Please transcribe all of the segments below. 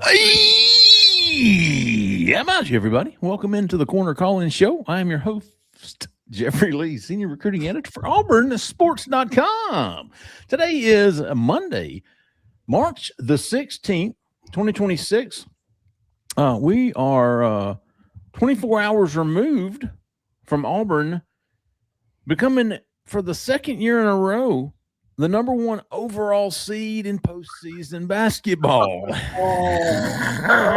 Hey, how about you, everybody? Welcome into the Corner Call-In Show. I am your host, Jeffrey Lee, Senior Recruiting Editor for Auburn Sports.com. Today is Monday, March the 16th, 2026. We are 24 hours removed from Auburn becoming, for the second year in a row, the number one overall seed in postseason basketball.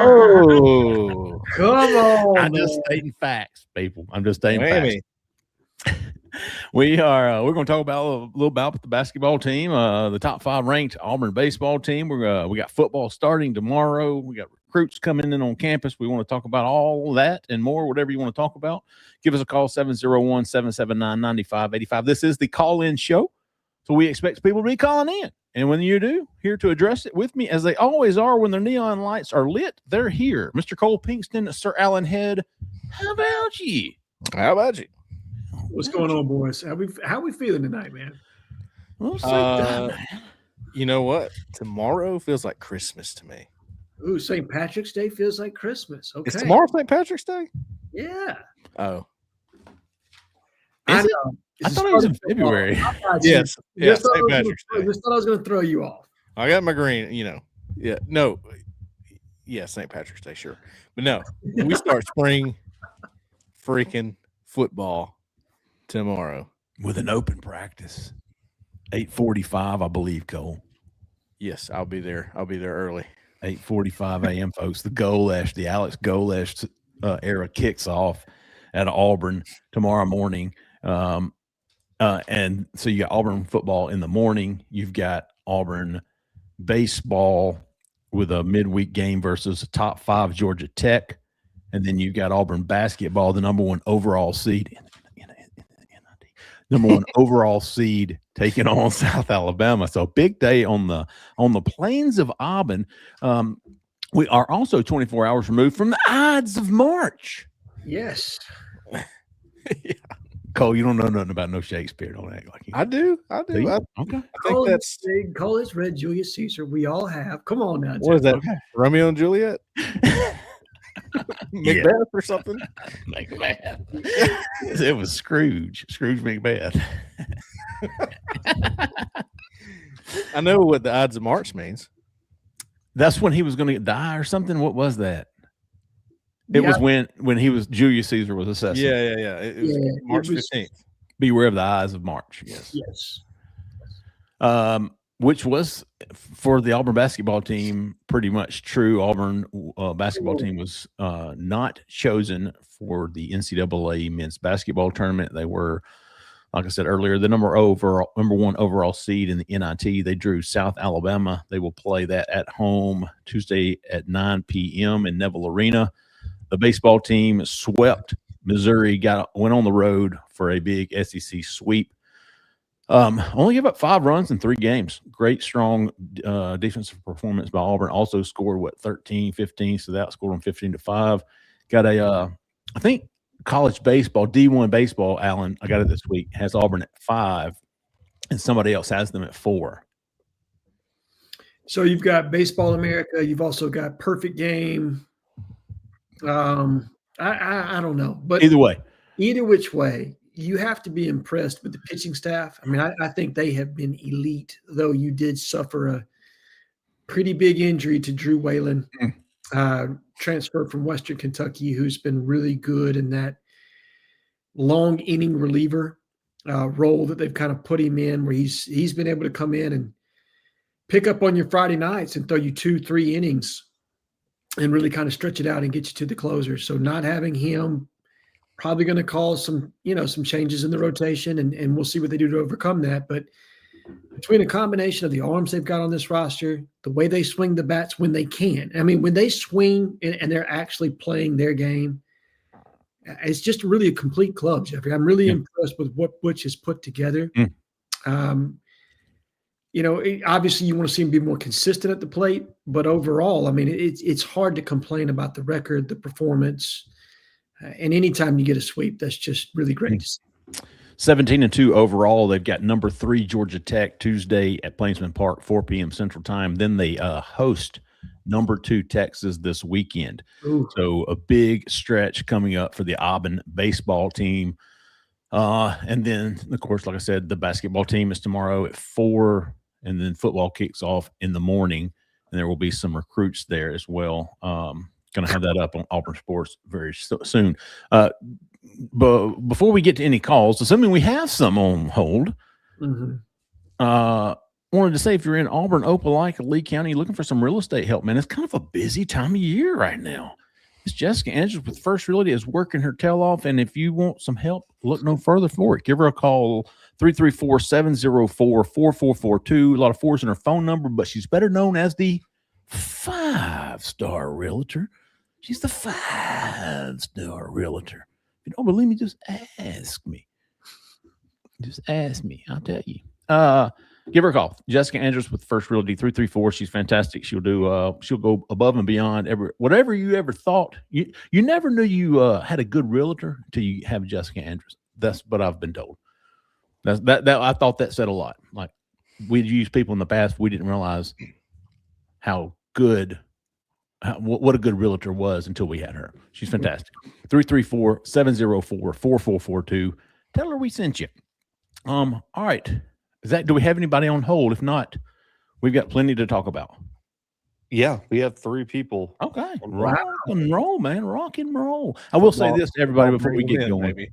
Oh, come on! I'm just stating facts, people. I'm just stating facts. We're going to talk about a little about the basketball team, the top 5 ranked Auburn baseball team. We got football starting tomorrow. We got recruits coming in on campus. We want to talk about all that and more, whatever you want to talk about. Give us a call, 701-779-9585. This is the call-in show. So we expect people to be calling in. And when you do, here to address it with me, as they always are when their neon lights are lit, they're here. Mr. Cole Pinkston, Sir Alan Head, how about you? How about you? What's going on, boys? How we feeling tonight, man? Man. You know what? Tomorrow feels like Christmas to me. Ooh, St. Patrick's Day feels like Christmas. Okay. Is tomorrow St. Patrick's Day? Yeah. Oh. Is it? I thought it was in February. Yes. Yeah, St. Patrick's Day. I just thought I was going to throw you off. I got my green, Yeah. No. Yeah, St. Patrick's Day, sure. But no, we start spring freaking football tomorrow. With an open practice. 8:45, I believe, Cole. Yes, I'll be there. I'll be there early. 8:45 a.m., folks. The Alex Golesh era kicks off at Auburn tomorrow morning. And so you got Auburn football in the morning. You've got Auburn baseball with a midweek game versus a top 5 Georgia Tech. And then you've got Auburn basketball, the number 1 overall seed. Number 1 overall seed taking on South Alabama. So big day on the plains of Auburn. We are also 24 hours removed from the Ides of March. Yes. Yeah. Cole, you don't know nothing about no Shakespeare. Don't act like you. I do. Okay. I think that's Cole has read Julius Caesar. We all have. Come on now. What is that? Okay. Romeo and Juliet? Macbeth or something? Macbeth. It was Scrooge Macbeth. I know what the Ides of March means. That's when he was going to die or something. What was that? It was when Julius Caesar was assassinated. Yeah. It was March 15th. Beware of the Ides of March. Yes. Which was, for the Auburn basketball team, pretty much true. Auburn basketball team was not chosen for the NCAA men's basketball tournament. They were, like I said earlier, the number 1 overall seed in the NIT. They drew South Alabama. They will play that at home Tuesday at 9 p.m. in Neville Arena. The baseball team swept Missouri, went on the road for a big SEC sweep. Only gave up 5 runs in 3 games. Great, strong defensive performance by Auburn. Also scored, 13-15, so they outscored them 15-5. Got I think college baseball, D1 baseball, Alan, I got it this week, has Auburn at 5, and somebody else has them at 4. So you've got Baseball America. You've also got Perfect Game. I don't know, but either which way, you have to be impressed with the pitching staff. I mean, I think they have been elite, though you did suffer a pretty big injury to Drew Whalen, transferred from Western Kentucky, who's been really good in that long inning reliever role that they've kind of put him in, where he's been able to come in and pick up on your Friday nights and throw you 2-3 innings and really kind of stretch it out and get you to the closer. So not having him probably going to cause some changes in the rotation, and we'll see what they do to overcome that. But between a combination of the arms they've got on this roster, the way they swing the bats when they can, I mean, when they swing and they're actually playing their game, it's just really a complete club, Jeffrey. I'm really impressed with what Butch has put together. Obviously you want to see him be more consistent at the plate, but overall, I mean, it's hard to complain about the record, the performance, and anytime you get a sweep, that's just really great to see. 17-2 overall. They've got number 3 Georgia Tech Tuesday at Plainsman Park, 4 p.m. Central Time. Then they host number 2 Texas this weekend. Ooh. So a big stretch coming up for the Auburn baseball team. And then, of course, like I said, the basketball team is tomorrow at 4, and then football kicks off in the morning, and there will be some recruits there as well. Going to have that up on Auburn Sports very soon. But before we get to any calls, assuming we have some on hold, wanted to say, if you're in Auburn, Opelika, Lee County, looking for some real estate help, man, it's kind of a busy time of year right now. Miss Jessica Andrews with First Realty is working her tail off, and if you want some help, look no further for it. Give her a call, 334-704-4442. A lot of 4s in her phone number, but she's better known as the 5-star realtor. She's the 5-star realtor. If you don't believe me, just ask me. Just ask me. I'll tell you. Give her a call. Jessica Andrews with First Realty, 334. She's fantastic. She'll go above and beyond whatever you ever thought. You never knew you had a good realtor until you have Jessica Andrews. That's what I've been told. That I thought that said a lot. Like, we'd used people in the past, we didn't realize how good, what a good realtor was until we had her. She's fantastic. 334-704-4442. Tell her we sent you. All right. Do we have anybody on hold? If not, we've got plenty to talk about. Yeah, we have 3 people. Okay. Rock and roll, man. Rock and roll. I will say this to everybody before we get going. Maybe.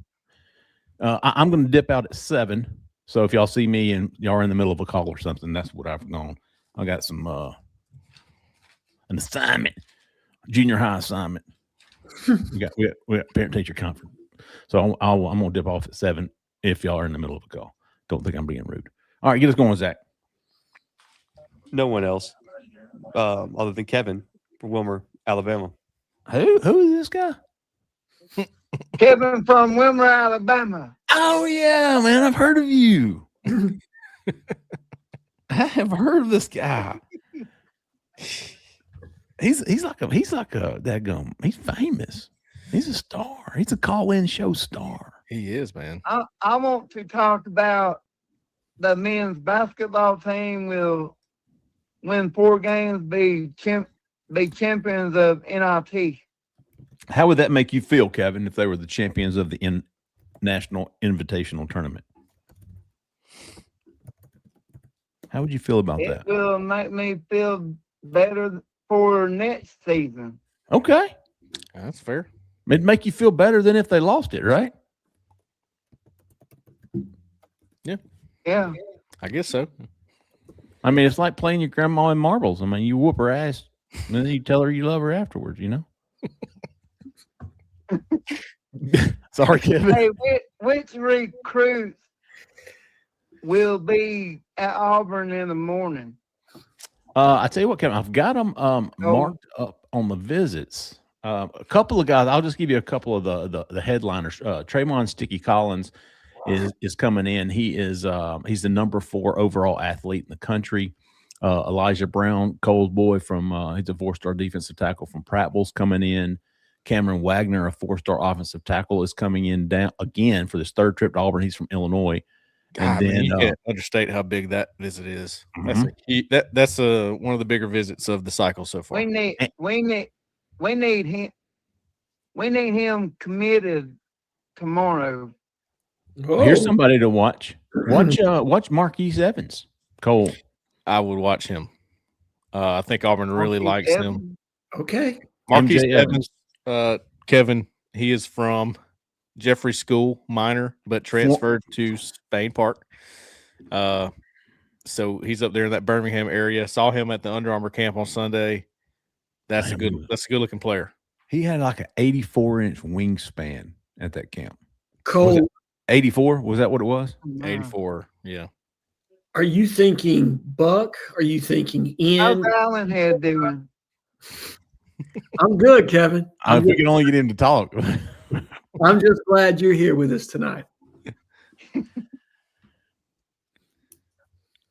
I'm going to dip out at 7. So if y'all see me and y'all are in the middle of a call or something, that's what I've gone. I got some an assignment, junior high assignment. we got parent teacher conference. So I'm going to dip off at 7 if y'all are in the middle of a call. Don't think I'm being rude. All right, get us going, Zach. No one else other than Kevin from Wilmer, Alabama. Who is this guy? Kevin from Wilmer, Alabama. Oh yeah, man, I've heard of you. I have heard of this guy. He's like a dadgum. He's famous. He's a star. He's a call-in show star. He is, man. I want to talk about the men's basketball team will win 4 games, be champions of NIT. How would that make you feel, Kevin, if they were the champions of the National Invitational Tournament? How would you feel about that? It will make me feel better for next season. Okay. That's fair. It'd make you feel better than if they lost it, right? Yeah. I guess so. I mean, it's like playing your grandma in marbles. I mean, you whoop her ass, and then you tell her you love her afterwards, you know? Sorry, Kevin. Hey, which recruits will be at Auburn in the morning? I tell you what, Kevin, I've got them marked up on the visits. A couple of guys, I'll just give you a couple of the headliners. Trayvon Sticky Collins is coming in. He's the number 4 overall athlete in the country. Elijah Brown, Cole's boy from he's a 4-star defensive tackle from Prattville's coming in. Cameron Wagner, a 4-star offensive tackle, is coming in down again for this 3rd trip to Auburn. He's from Illinois. God, and then you can't understate how big that visit is. Mm-hmm. That's one of the bigger visits of the cycle so far. We need him committed tomorrow. Here's somebody to watch. Watch Marquise Evans. Cole. I would watch him. I think Auburn really likes him. Okay. Marquise Evans, Kevin, he is from Jeffrey School, minor, but transferred to Spain Park. So he's up there in that Birmingham area. Saw him at the Under Armour camp on Sunday. That's a good looking player. He had like an 84-inch wingspan at that camp. Cole, 84? Was that what it was? 84, yeah. Are you thinking Buck? Are you thinking How's Ian? Allen Head doing? I'm good, Kevin. If we can only get him to talk. I'm just glad you're here with us tonight.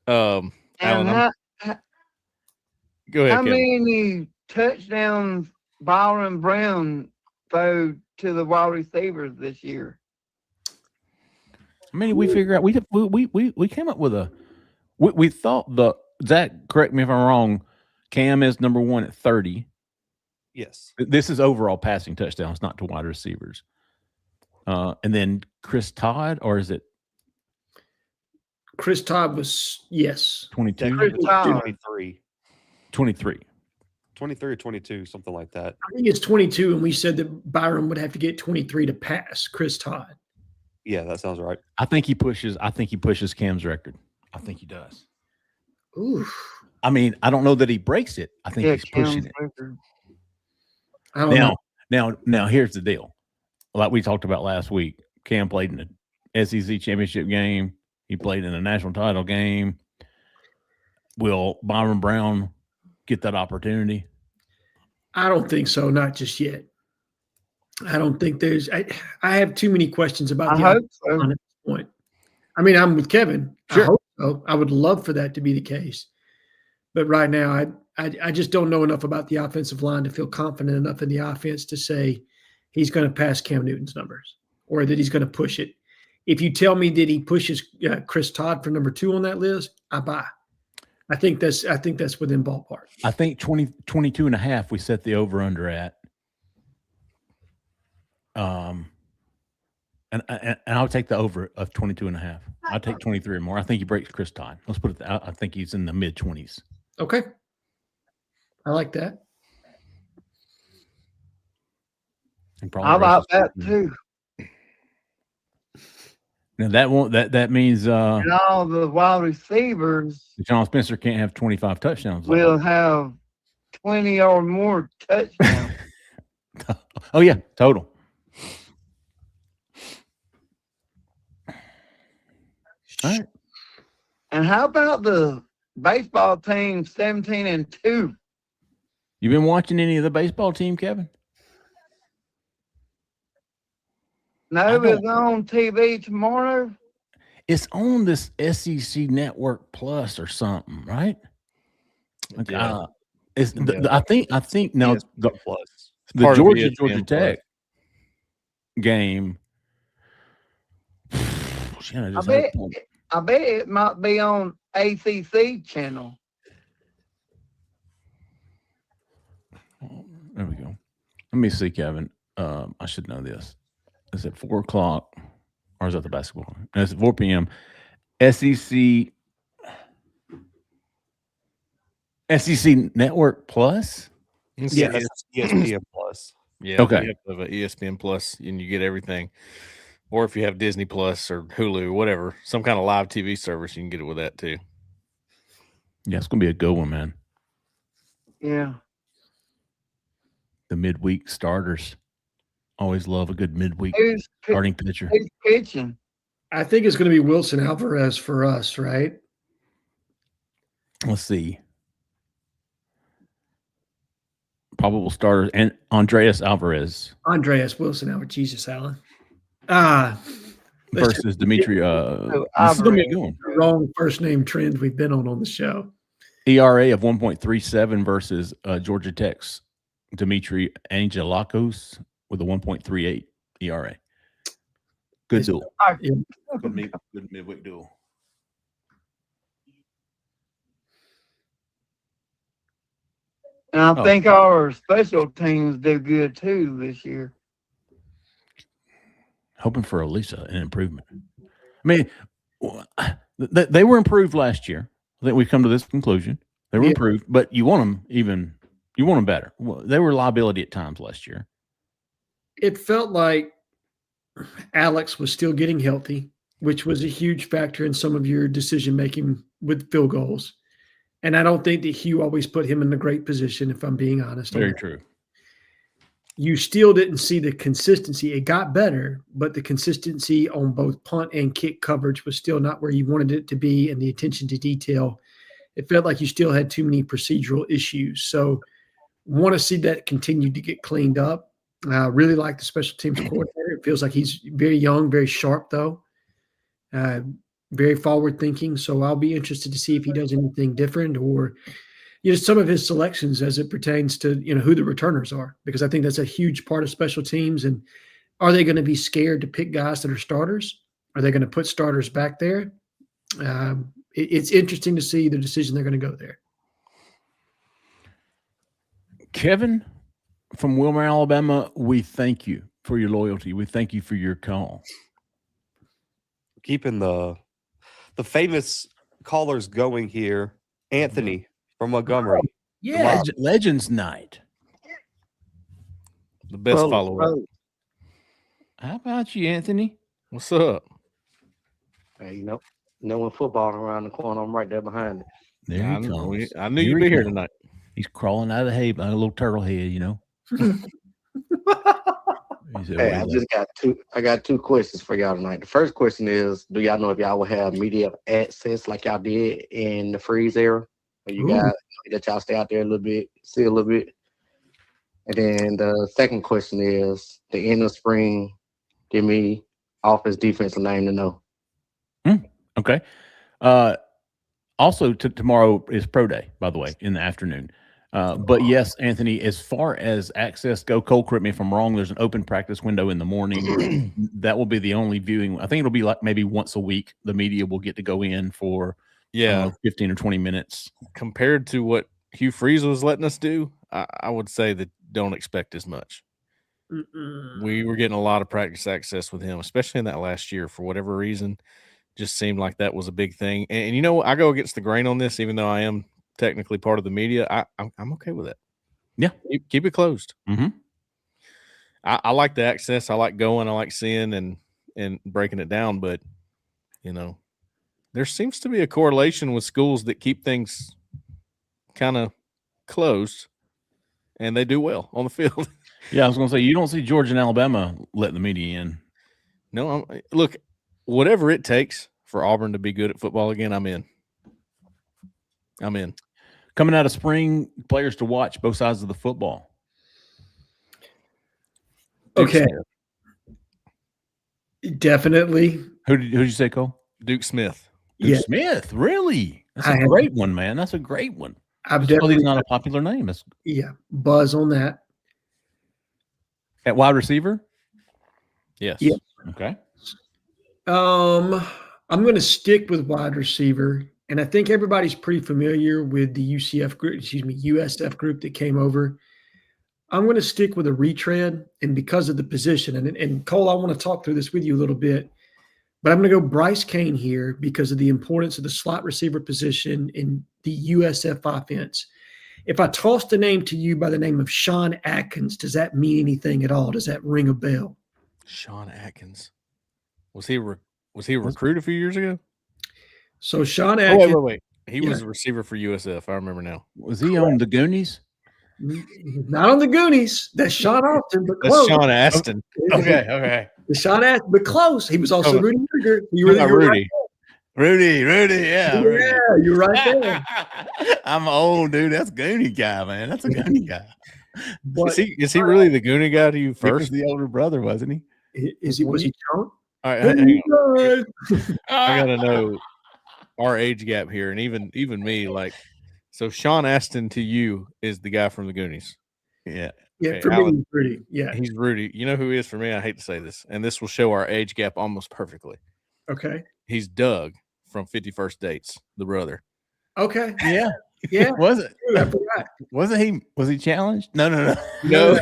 Alan, And go ahead, how Kevin. many touchdowns Byron Brown threw to the wide receivers this year? I mean, we figure out we came up with we thought Zach, correct me if I'm wrong, Cam is number 1 at 30. Yes. This is overall passing touchdowns, not to wide receivers. And then Chris Todd, or is it Chris Todd was, yes. 22? Chris Todd. 23. 23. 23 or 22, something like that. I think it's 22, and we said that Byron would have to get 23 to pass Chris Todd. Yeah, that sounds right. I think he pushes Cam's record. I think he does. Ooh. I mean, I don't know that he breaks it. I think Yeah, he's pushing Cam's it. record. I don't know. Now, here's the deal. Like we talked about last week, Cam played in the SEC championship game. He played in a national title game. Will Byron Brown get that opportunity? I don't think so. Not just yet. I don't think there's. I have too many questions about I the hope so. at this point. I mean, I'm with Kevin. Sure. I hope so. I would love for that to be the case. But right now, I just don't know enough about the offensive line to feel confident enough in the offense to say he's going to pass Cam Newton's numbers or that he's going to push it. If you tell me that he pushes Chris Todd for number 2 on that list, I buy. I think that's within ballpark. I think 22 and a half we set the over under at. And I'll take the over of 22 and a half. I'll take 23 or more. I think he breaks Chris Todd. Let's put it I think he's in the mid 20s. Okay. I like that. And probably I like rushes- that too. Now that means And all the wide receivers John Spencer can't have 25 touchdowns. will have 20 or more touchdowns. Oh yeah, total. All right. And how about the baseball team 17-2? You been watching any of the baseball team, Kevin? No, don't- it's on TV tomorrow. It's on this SEC Network Plus or something, right? Like, Yeah. it's I think now Yes, plus. the part of Georgia ESPN Tech game. Shit, I just had it pulled. I bet it might be on ACC channel. There we go. Let me see, Kevin. I should know this. Is it 4 o'clock or is that the basketball? No, it's at 4 p.m. SEC Network Plus. Yeah. ESPN plus. Yeah. Okay. You have to have an ESPN Plus and you get everything. Or if you have Disney Plus or Hulu, whatever, some kind of live TV service, you can get it with that too. Yeah, it's gonna be a good one, man. Yeah. The midweek starters. Always love a good midweek Who's starting pitcher. pitching? I think it's going to be Wilson Alvarez for us, right? Let's see. Probable starters and Andreas Alvarez Andreas Wilson Alvarez. Jesus, Allen. versus Dimitri. This is gonna be a good one. Wrong first name trend we've been on the show. ERA of 1.37 versus Georgia Tech's Dimitri Angelakos with a 1.38 ERA. Good Is- duel. Yeah. Good midweek duel. And I Oh. think our special teams do good too this year. Hoping for an improvement. I mean, they were improved last year. I think we've come to this conclusion. They were Yeah. improved, but you want them better. Well, they were a liability at times last year. It felt like Alex was still getting healthy, which was a huge factor in some of your decision making with field goals. And I don't think that Hugh always put him in a great position, if I'm being honest. Very true. You still didn't see the consistency. It got better, but the consistency on both punt and kick coverage was still not where you wanted it to be, and the attention to detail. It felt like you still had too many procedural issues. So want to see that continue to get cleaned up. I really like the special teams coordinator. It feels like he's very young, very sharp, though. Very forward thinking. So I'll be interested to see if he does anything different or some of his selections as it pertains to who the returners are, because I think that's a huge part of special teams. And are they going to be scared to pick guys that are starters? Are they going to put starters back there? It's interesting to see the decision they're going to go there. Kevin from Wilmer, Alabama, we thank you for your loyalty. We thank you for your call. Keeping the famous callers going here. Anthony from Montgomery. Yeah. Legends Night. The best follow-up. How about you, Anthony? What's up? Hey, knowing football around the corner, I'm right there behind it. There I he knew- comes. I knew Here you'd he be here comes. tonight. He's crawling out of the hay like a little turtle head, you know. He said, Hey, "Wait, I got two questions for y'all tonight. The first question is, do y'all know if y'all will have media access like y'all did in the freeze era? Or you got that y'all stay out there a little bit, see a little bit? And then the second question is, the end of spring, give me offense, defensive name to know. Okay. Also, tomorrow is pro day, by the way, in the afternoon. But yes, Anthony, as far as access go, Cole, correct me if I'm wrong, there's an open practice window in the morning. That will be the only viewing. I think it'll be like maybe once a week. The media will get to go in for 15 or 20 minutes. Compared to what Hugh Freeze was letting us do, I would say that don't expect as much. We were getting a lot of practice access with him, especially in that last year. For whatever reason, just seemed like that was a big thing. And you know, I go against the grain on this, even though I am technically part of the media. I'm okay with it. Yeah, keep it closed. Mm-hmm. I like the access. I like going. I like seeing and breaking it down. But you know, there seems to be a correlation with schools that keep things kind of closed, and they do well on the field. Yeah, I was going to say, you don't see Georgia and Alabama letting the media in. No, look, whatever it takes for Auburn to be good at football again, I'm in. Coming out of spring, players to watch both sides of the football. Okay. Definitely. Who'd you say, Cole? Duke Smith. Duke Smith, really? That's a great one, man. That's a great one. I've definitely not a popular name. Buzz on that. At wide receiver? Yes. Yeah. Okay. I'm going to stick with wide receiver, and I think everybody's pretty familiar with the USF group that came over. I'm going to stick with a retread, and because of the position, and Cole, I want to talk through this with you a little bit, but I'm going to go Bryce Kane here because of the importance of the slot receiver position in the USF offense. If I tossed a name to you by the name of Sean Atkins, does that mean anything at all? Does that ring a bell? Sean Atkins. Was he a recruit a few years ago? So Sean Atkins. Wait. He was a receiver for USF. I remember now. Was he on the Goonies? Not on the Goonies. That's Sean Austin, but close. That's Sean Aston. Okay. Sean Aston, but close. He was also Rudy Ruger. Rudy. Rudy, yeah. Rudy. Yeah, you're right there. I'm old, dude. That's Goonie guy, man. That's a Goonie guy. But, is he really the Goonie guy to you He was first? the older brother, wasn't he? was he Sean? All right, hang on. I gotta know our age gap here, and even me. Like, so Sean Aston to you is the guy from the Goonies. Yeah. Yeah, Okay, for Alan, me, he's Rudy. Yeah. He's Rudy. You know who he is for me? I hate to say this, and this will show our age gap almost perfectly. Okay. He's Doug from 51st Dates, the brother. Okay. Yeah. Yeah. Was it? I forgot. Wasn't he? Was he challenged? No. No,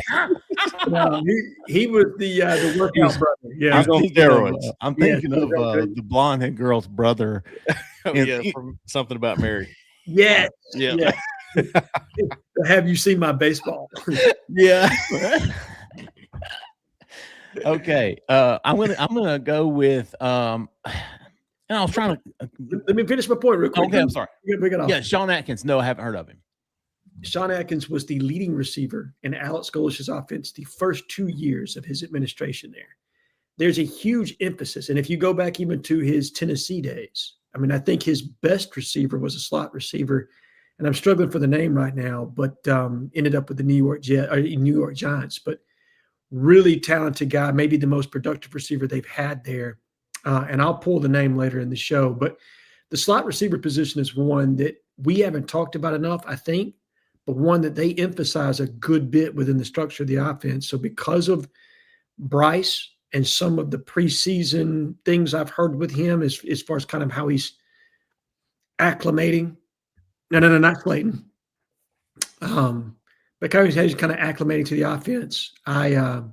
No, he was the workout brother. Yeah. He's on steroids. I'm thinking of the blonde haired girl's brother. From something about Mary. Yeah. Yeah. Have you seen my baseball? Yeah. Okay. I'm gonna go with and I was trying to Let me finish my point real quick. okay, I'm sorry. You gotta bring it off. Yeah, Sean Atkins. No, I haven't heard of him. Sean Atkins was the leading receiver in Alex Golish's offense the first 2 years of his administration there. There's a huge emphasis. And if you go back even to his Tennessee days, I mean, I think his best receiver was a slot receiver. And I'm struggling for the name right now, but ended up with the New York Giants. But really talented guy, maybe the most productive receiver they've had there. And I'll pull the name later in the show. But the slot receiver position is one that we haven't talked about enough, I think, but one that they emphasize a good bit within the structure of the offense. So because of Bryce and some of the preseason things I've heard with him as far as kind of how he's acclimating. No, not Clayton. But because he's kind of acclimating to the offense. I'm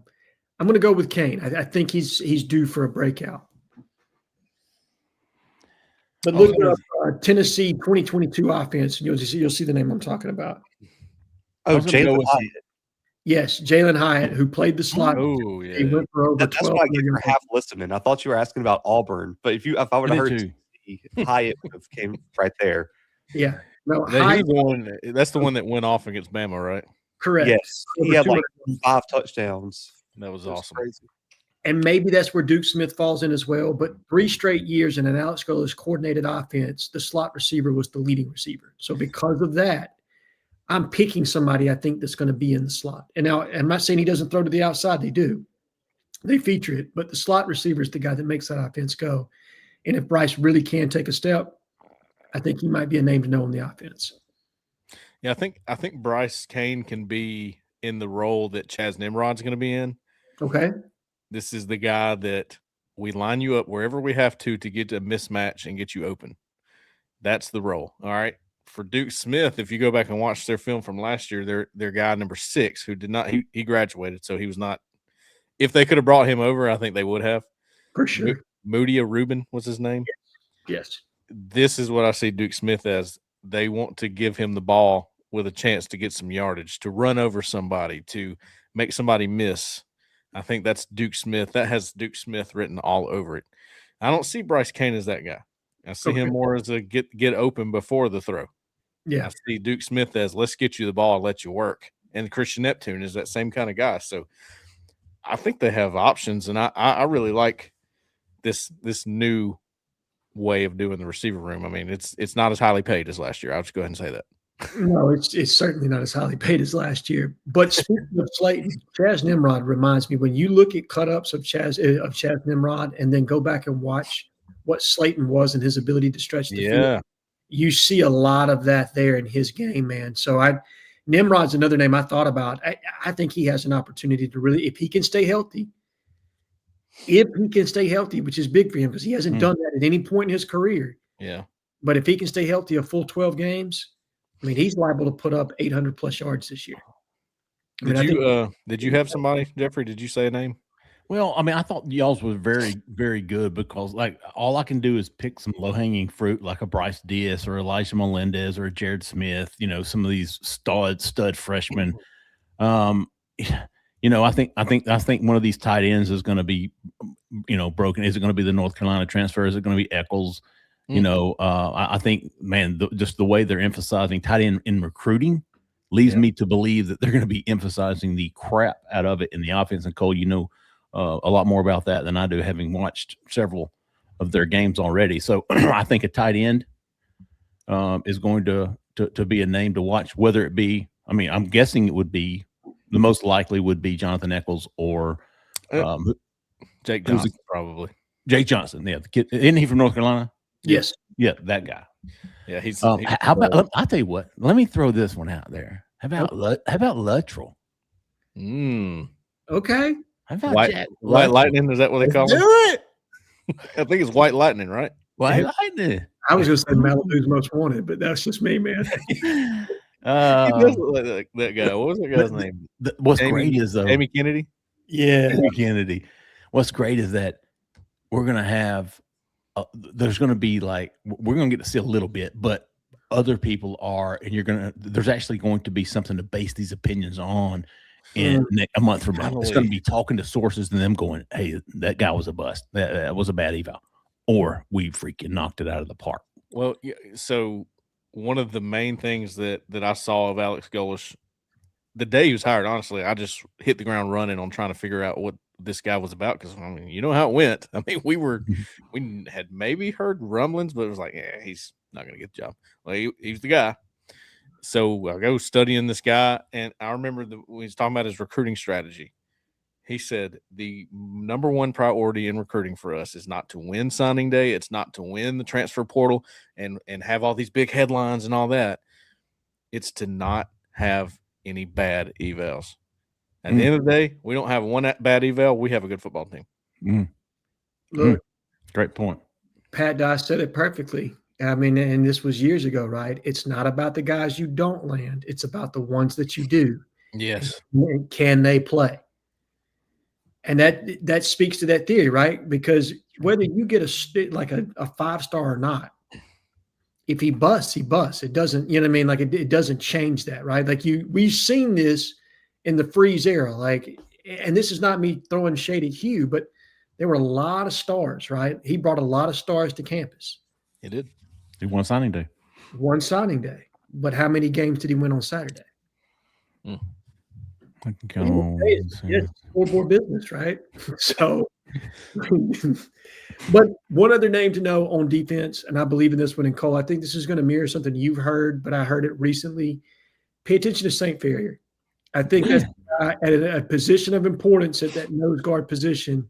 going to go with Kane. I think he's due for a breakout. But look up Tennessee 2022 offense, and you'll see the name I'm talking about. Oh, Jalen Hyatt. Yes, Jalen Hyatt, who played the slot. Oh, yeah. He went for over That's 12 what I get million. for half listening. I thought you were asking about Auburn, but if I would have heard too. Hyatt would have came right there. Yeah. No, He's the one, that's the one that went off against Bama, right? correct. Yes, he Over had like 200. 5 touchdowns. That was It was awesome. crazy. And maybe that's where Duke Smith falls in as well. But 3 straight years in an Alex Golis coordinated offense, the slot receiver was the leading receiver. So because of that, I'm picking somebody I think that's going to be in the slot. And now I'm not saying he doesn't throw to the outside. They do. They feature it. But the slot receiver is the guy that makes that offense go. And if Bryce really can take a step, I think he might be a name to know in the offense. Yeah, I think Bryce Kane can be in the role that Chaz Nimrod's going to be in. Okay. This is the guy that we line you up wherever we have to get a mismatch and get you open. That's the role. All right. For Duke Smith, if you go back and watch their film from last year, their guy number 6 who did not he graduated, so he was not. If they could have brought him over, I think they would have. For sure. Moodia Rubin was his name. Yes. This is what I see Duke Smith as. They want to give him the ball with a chance to get some yardage, to run over somebody, to make somebody miss. I think that's Duke Smith. That has Duke Smith written all over it. I don't see Bryce Kane as that guy. I see him more as a get open before the throw. Yeah. I see Duke Smith as let's get you the ball and let you work. And Christian Neptune is that same kind of guy. So I think they have options, and I really like this new way of doing the receiver room. I mean, it's not as highly paid as last year. I'll just go ahead and say that. No, it's certainly not as highly paid as last year. But speaking of Slayton, Chaz Nimrod reminds me, when you look at cut-ups of Chaz Nimrod and then go back and watch what Slayton was and his ability to stretch the field, you see a lot of that there in his game, man. So Nimrod's another name I thought about. I think he has an opportunity to really, if he can stay healthy, which is big for him because he hasn't done that at any point in his career. Yeah. But if he can stay healthy a full 12 games, I mean, he's liable to put up 800 plus yards this year. Did you have somebody, Jeffrey? Did you say a name? Well, I mean, I thought y'all's was very, very good because, like, all I can do is pick some low-hanging fruit like a Bryce Diaz or Elijah Melendez or Jared Smith, some of these stud freshmen. I think one of these tight ends is going to be, broken. Is it going to be the North Carolina transfer? Is it going to be Eccles? I think, man, just the way they're emphasizing tight end in recruiting leads me to believe that they're going to be emphasizing the crap out of it in the offense. And Cole, a lot more about that than I do, having watched several of their games already. So I think a tight end is going to be a name to watch, whether it be, I mean, I'm guessing it would be, the most likely would be Jonathan Eccles or Jake Johnson, probably. Jake Johnson. Yeah. The kid, isn't he from North Carolina? Yes. Yeah, that guy. Yeah, he's how about? I'll tell you what. Let me throw this one out there. How about Luttrell? Okay. How about White Lightning? Is that what they call him? Do it. I think it's White Lightning, right? White Lightning. I was going to say Malibu's most wanted, but that's just me, man. He does look like that guy. What was that guy's name? What's great is Amy Kennedy. Yeah, Amy Kennedy. What's great is that we're gonna have. There's going to be we're going to get to see a little bit, but other people are, and there's actually going to be something to base these opinions on in a month from now. It's going to be talking to sources and them going, hey, that guy was a bust. That was a bad eval, or we freaking knocked it out of the park. Well, so one of the main things that I saw of Alex Golesh the day he was hired, honestly, I just hit the ground running on trying to figure out what this guy was about, because I mean, you know how it went. I mean, we had maybe heard rumblings, but it was like, yeah, he's not going to get the job. Well, he's the guy. So I go studying this guy, and I remember when he was talking about his recruiting strategy. He said the number one priority in recruiting for us is not to win signing day. It's not to win the transfer portal and have all these big headlines and all that. It's to not have any bad evals. At the end of the day, we don't have one bad eval. We have a good football team. Look, great point. Pat Dye said it perfectly. I mean, and this was years ago, right? It's not about the guys you don't land. It's about the ones that you do. Yes. Can they play? And that speaks to that theory, right? Because whether you get a 5-star or not, if he busts, he busts. It doesn't, you know what I mean? Like it doesn't change that, right? Like we've seen this in the Freeze era, and this is not me throwing shade at Hugh, but there were a lot of stars, right? He brought a lot of stars to campus. He did. He won signing day. One signing day. But how many games did he win on Saturday? I can count on. It's scoreboard business, right? So, but one other name to know on defense, and I believe in this one in Cole. I think this is going to mirror something you've heard, but I heard it recently. Pay attention to St. Ferrier. I think that's at a position of importance at that nose guard position.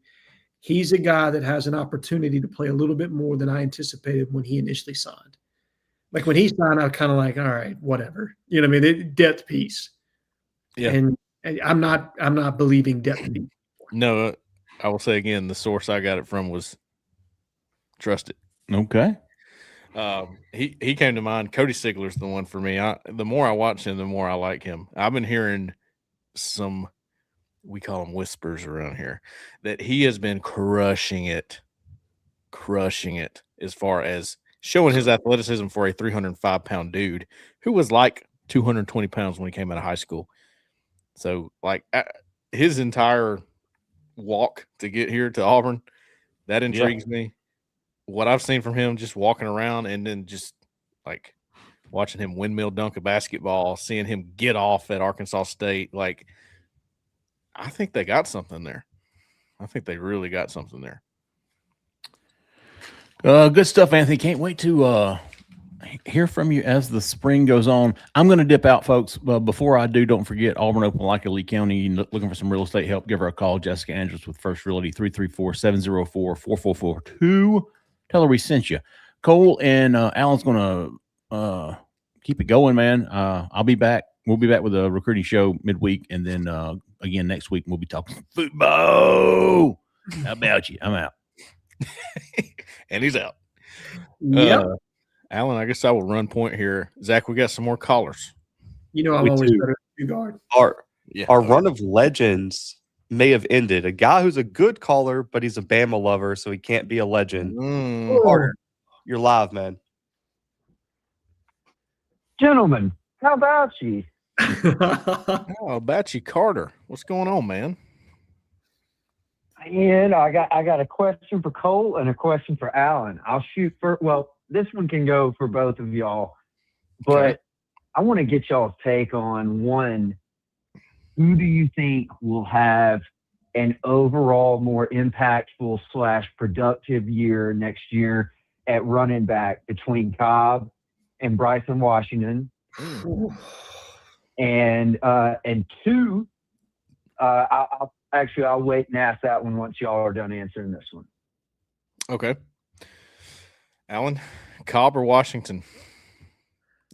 He's a guy that has an opportunity to play a little bit more than I anticipated when he initially signed. Like when he signed, I was kind of like, all right, whatever. You know what I mean? Depth piece. Yeah. And I'm not believing depth piece. No, I will say again, the source I got it from was trusted. Okay. He came to mind. Cody Sigler's the one for me. The more I watch him, the more I like him. I've been hearing some, we call them whispers around here, that he has been crushing it as far as showing his athleticism for a 305-pound dude who was like 220 pounds when he came out of high school. So, like, his entire walk to get here to Auburn, that intrigues me. What I've seen from him just walking around and then just, like, watching him windmill dunk a basketball, seeing him get off at Arkansas State, like, I think they got something there. I think they really got something there. Good stuff, Anthony. Can't wait to hear from you as the spring goes on. I'm going to dip out, folks. Before I do, don't forget Auburn Open like Lee County. Looking for some real estate help, give her a call. Jessica Andrews with First Realty, 334-704-4442. Tell her we sent you. Cole and Alan's going to keep it going, man. I'll be back. We'll be back with a recruiting show midweek, and then again next week we'll be talking football. How about you? I'm out. And he's out. Yep. Alan, I guess I will run point here. Zach, we got some more callers. You know, I'm always better at guard. Our run of legends may have ended. A guy who's a good caller, but he's a Bama lover, so he can't be a legend. Carter, you're live, man. Gentlemen, how about you? How about you, Carter? What's going on, man? And I got a question for Cole and a question for Alan. I'll shoot for, well, this one can go for both of y'all, but Okay. I want to get y'all's take on one. Who do you think will have an overall more impactful / productive year next year at running back between Cobb and Bryson Washington? And two, I'll wait and ask that one once y'all are done answering this one. Okay. Alan, Cobb or Washington?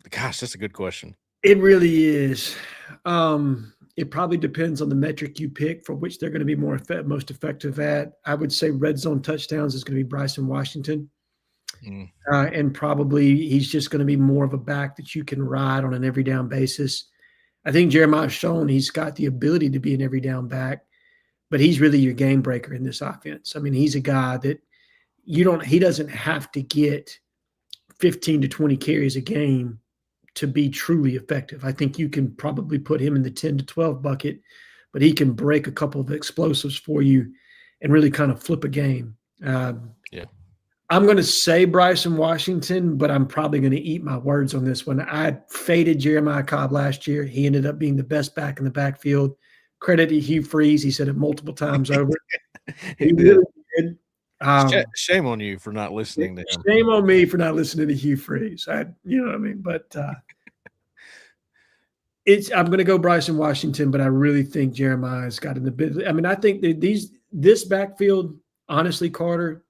Gosh, that's a good question. It really is. It probably depends on the metric you pick for which they're going to be most effective at. I would say red zone touchdowns is going to be Bryson Washington. And probably he's just going to be more of a back that you can ride on an every down basis. I think Jeremiah's shown he's got the ability to be an every down back, but he's really your game breaker in this offense. I mean, he's a guy that he doesn't have to get 15 to 20 carries a game to be truly effective. I think you can probably put him in the 10 to 12 bucket, but he can break a couple of explosives for you and really kind of flip a game. I'm going to say Bryson Washington, but I'm probably going to eat my words on this one. I faded Jeremiah Cobb last year. He ended up being the best back in the backfield. Credit to Hugh Freeze. He said it multiple times over. He really did. Shame on you for not listening to him. Shame on me for not listening to Hugh Freeze. You know what I mean? But I'm going to go Bryson Washington, but I really think Jeremiah's got an ability. I mean, I think that this backfield, honestly, Carter,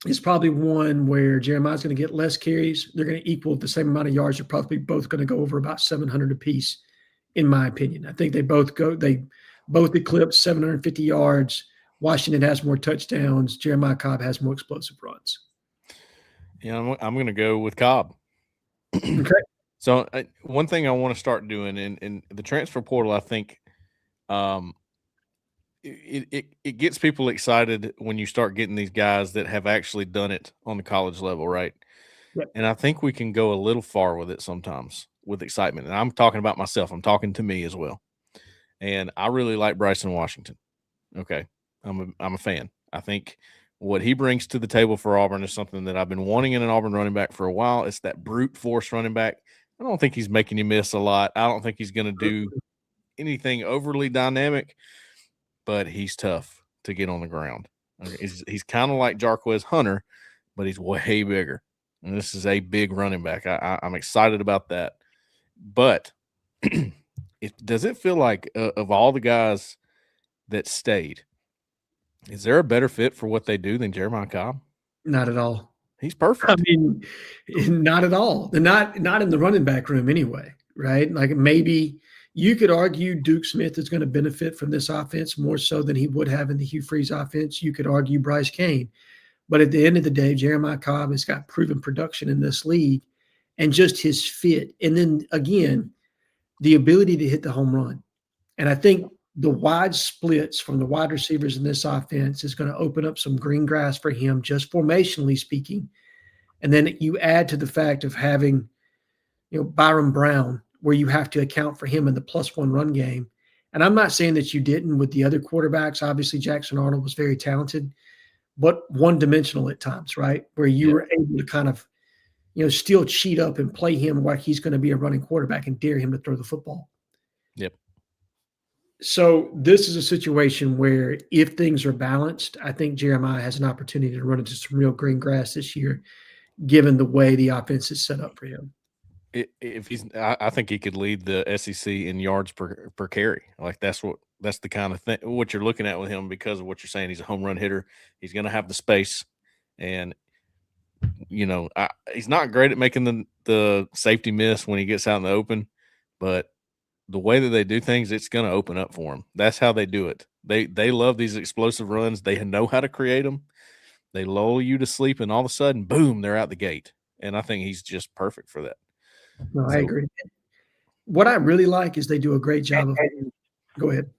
is probably one where Jeremiah's going to get less carries. They're going to equal the same amount of yards. They're probably both going to go over about 700 apiece, in my opinion. I think they both eclipse 750 yards. Washington has more touchdowns. Jeremiah Cobb has more explosive runs. Yeah, I'm going to go with Cobb. Okay. So one thing I want to start doing in the transfer portal, I think it gets people excited when you start getting these guys that have actually done it on the college level, right? Yep. And I think we can go a little far with it sometimes with excitement. And I'm talking about myself. I'm talking to me as well. And I really like Bryson Washington. Okay. I'm a fan. I think what he brings to the table for Auburn is something that I've been wanting in an Auburn running back for a while. It's that brute force running back. I don't think he's making you miss a lot. I don't think he's going to do anything overly dynamic, but he's tough to get on the ground. Okay. He's kind of like Jarquez Hunter, but he's way bigger. And this is a big running back. I'm excited about that. But does it feel like of all the guys that stayed, is there a better fit for what they do than Jeremiah Cobb? Not at all. He's perfect. I mean, not at all. They're not in the running back room anyway, right? Like maybe you could argue Duke Smith is going to benefit from this offense more so than he would have in the Hugh Freeze offense. You could argue Bryce Kane. But at the end of the day, Jeremiah Cobb has got proven production in this league and just his fit. And then again, the ability to hit the home run. And I think the wide splits from the wide receivers in this offense is going to open up some green grass for him, just formationally speaking. And then you add to the fact of having, Byron Brown, where you have to account for him in the +1 run game. And I'm not saying that you didn't with the other quarterbacks. Obviously, Jackson Arnold was very talented, but one-dimensional at times, right? Where you were able to kind of, still cheat up and play him like he's going to be a running quarterback and dare him to throw the football. Yep. So this is a situation where if things are balanced, I think Jeremiah has an opportunity to run into some real green grass this year, given the way the offense is set up for him. I think he could lead the SEC in yards per carry. Like that's the kind of thing what you're looking at with him because of what you're saying. He's a home run hitter. He's going to have the space, and he's not great at making the safety miss when he gets out in the open, but the way that they do things, it's going to open up for him. That's how they do it. They love these explosive runs. They know how to create them. They lull you to sleep, and all of a sudden, boom, they're out the gate. And I think he's just perfect for that. No, I agree. What I really like is they do a great job of – go ahead.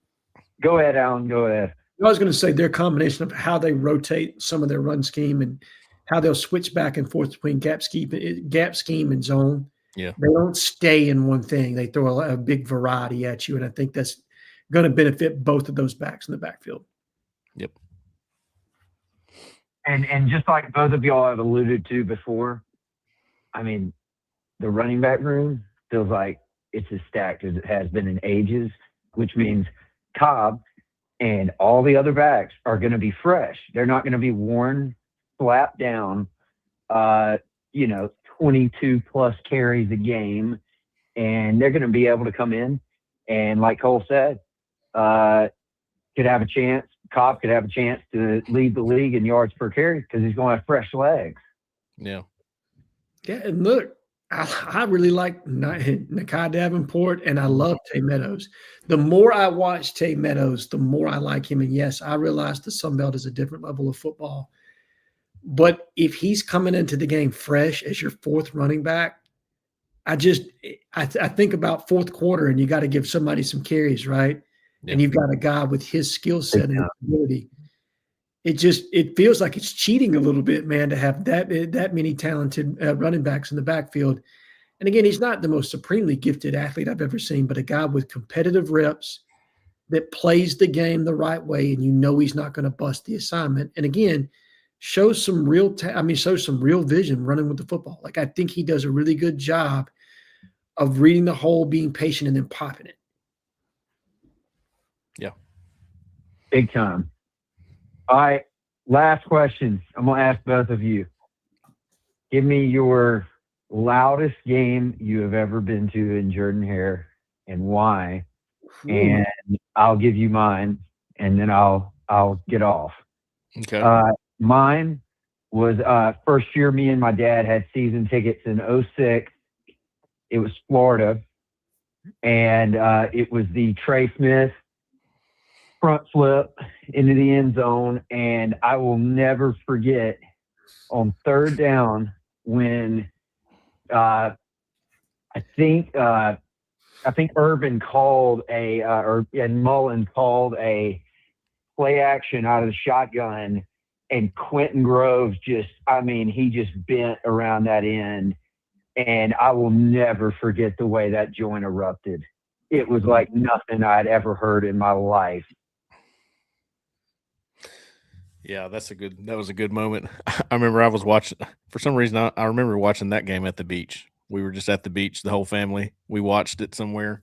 Go ahead, Alan. Go ahead. I was going to say their combination of how they rotate some of their run scheme and how they'll switch back and forth between gap scheme and zone. Yeah. They don't stay in one thing. They throw a big variety at you, and I think that's going to benefit both of those backs in the backfield. Yep. And just like both of y'all have alluded to before, I mean, the running back room feels like it's as stacked as it has been in ages, which means Cobb and all the other backs are going to be fresh. They're not going to be worn, slapped down, 22 plus carries a game, and they're going to be able to come in and, like Cole said, could have a chance. Cobb could have a chance to lead the league in yards per carry because he's going to have fresh legs. Yeah. Yeah, and look, I really like Nakai Davenport, and I love Tay Meadows. The more I watch Tay Meadows, the more I like him. And yes, I realize the Sun Belt is a different level of football. But if he's coming into the game fresh as your fourth running back, I think about fourth quarter, and you got to give somebody some carries, right? Yep. And you've got a guy with his skill set and ability. It feels like it's cheating a little bit, man, to have that many talented running backs in the backfield. And again, he's not the most supremely gifted athlete I've ever seen, but a guy with competitive reps that plays the game the right way, and he's not going to bust the assignment. And again, shows some real vision running with the football. Like, I think he does a really good job of reading the hole, being patient, and then popping it. Yeah. Big time. All right, last question. I'm going to ask both of you. Give me your loudest game you have ever been to in Jordan-Hare and why. And I'll give you mine, and then I'll get off. Okay. Mine was first year me and my dad had season tickets in 2006. It was Florida, and it was the Trey Smith front flip into the end zone. And I will never forget on third down when I I think Urban called and Mullen called a play action out of the shotgun, and Quentin Groves he just bent around that end, and I will never forget the way that joint erupted. It was like nothing I'd ever heard in my life. Yeah, that was a good moment. I remember I was watching, for some reason, I remember watching that game at the beach. We were just at the beach, the whole family. We watched it somewhere.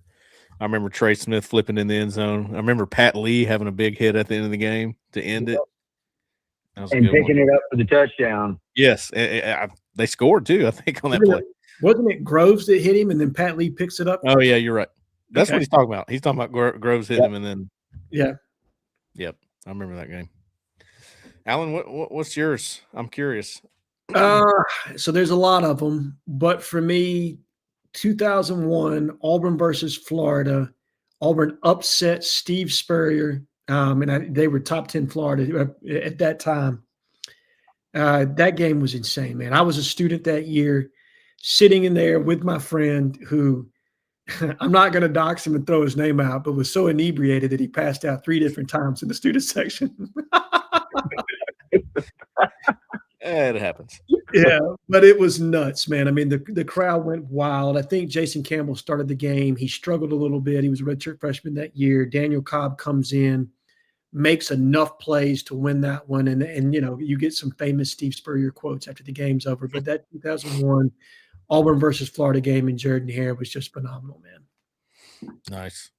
I remember Trey Smith flipping in the end zone. I remember Pat Lee having a big hit at the end of the game to end it. That was a And good picking one. it up for the touchdown. Yes, they scored too, I think, on that play. Wasn't it Groves that hit him and then Pat Lee picks it up? Oh, yeah, you're right. That's Okay. what he's talking about. He's talking about Groves hitting him and then – Yeah. Yep, I remember that game. Alan, what's yours? I'm curious. So there's a lot of them, but for me, 2001 Auburn versus Florida. Auburn upset Steve Spurrier, and they were top 10 Florida at that time. That game was insane, man. I was a student that year, sitting in there with my friend who I'm not going to dox him and throw his name out, but was so inebriated that he passed out 3 different times in the student section. It happens. Yeah, but it was nuts, man. I mean, the crowd went wild. I think Jason Campbell started the game. He struggled a little bit. He was a redshirt freshman that year. Daniel Cobb comes in, makes enough plays to win that one. And you get some famous Steve Spurrier quotes after the game's over. But that 2001 Auburn versus Florida game in Jordan-Hare was just phenomenal, man. Nice.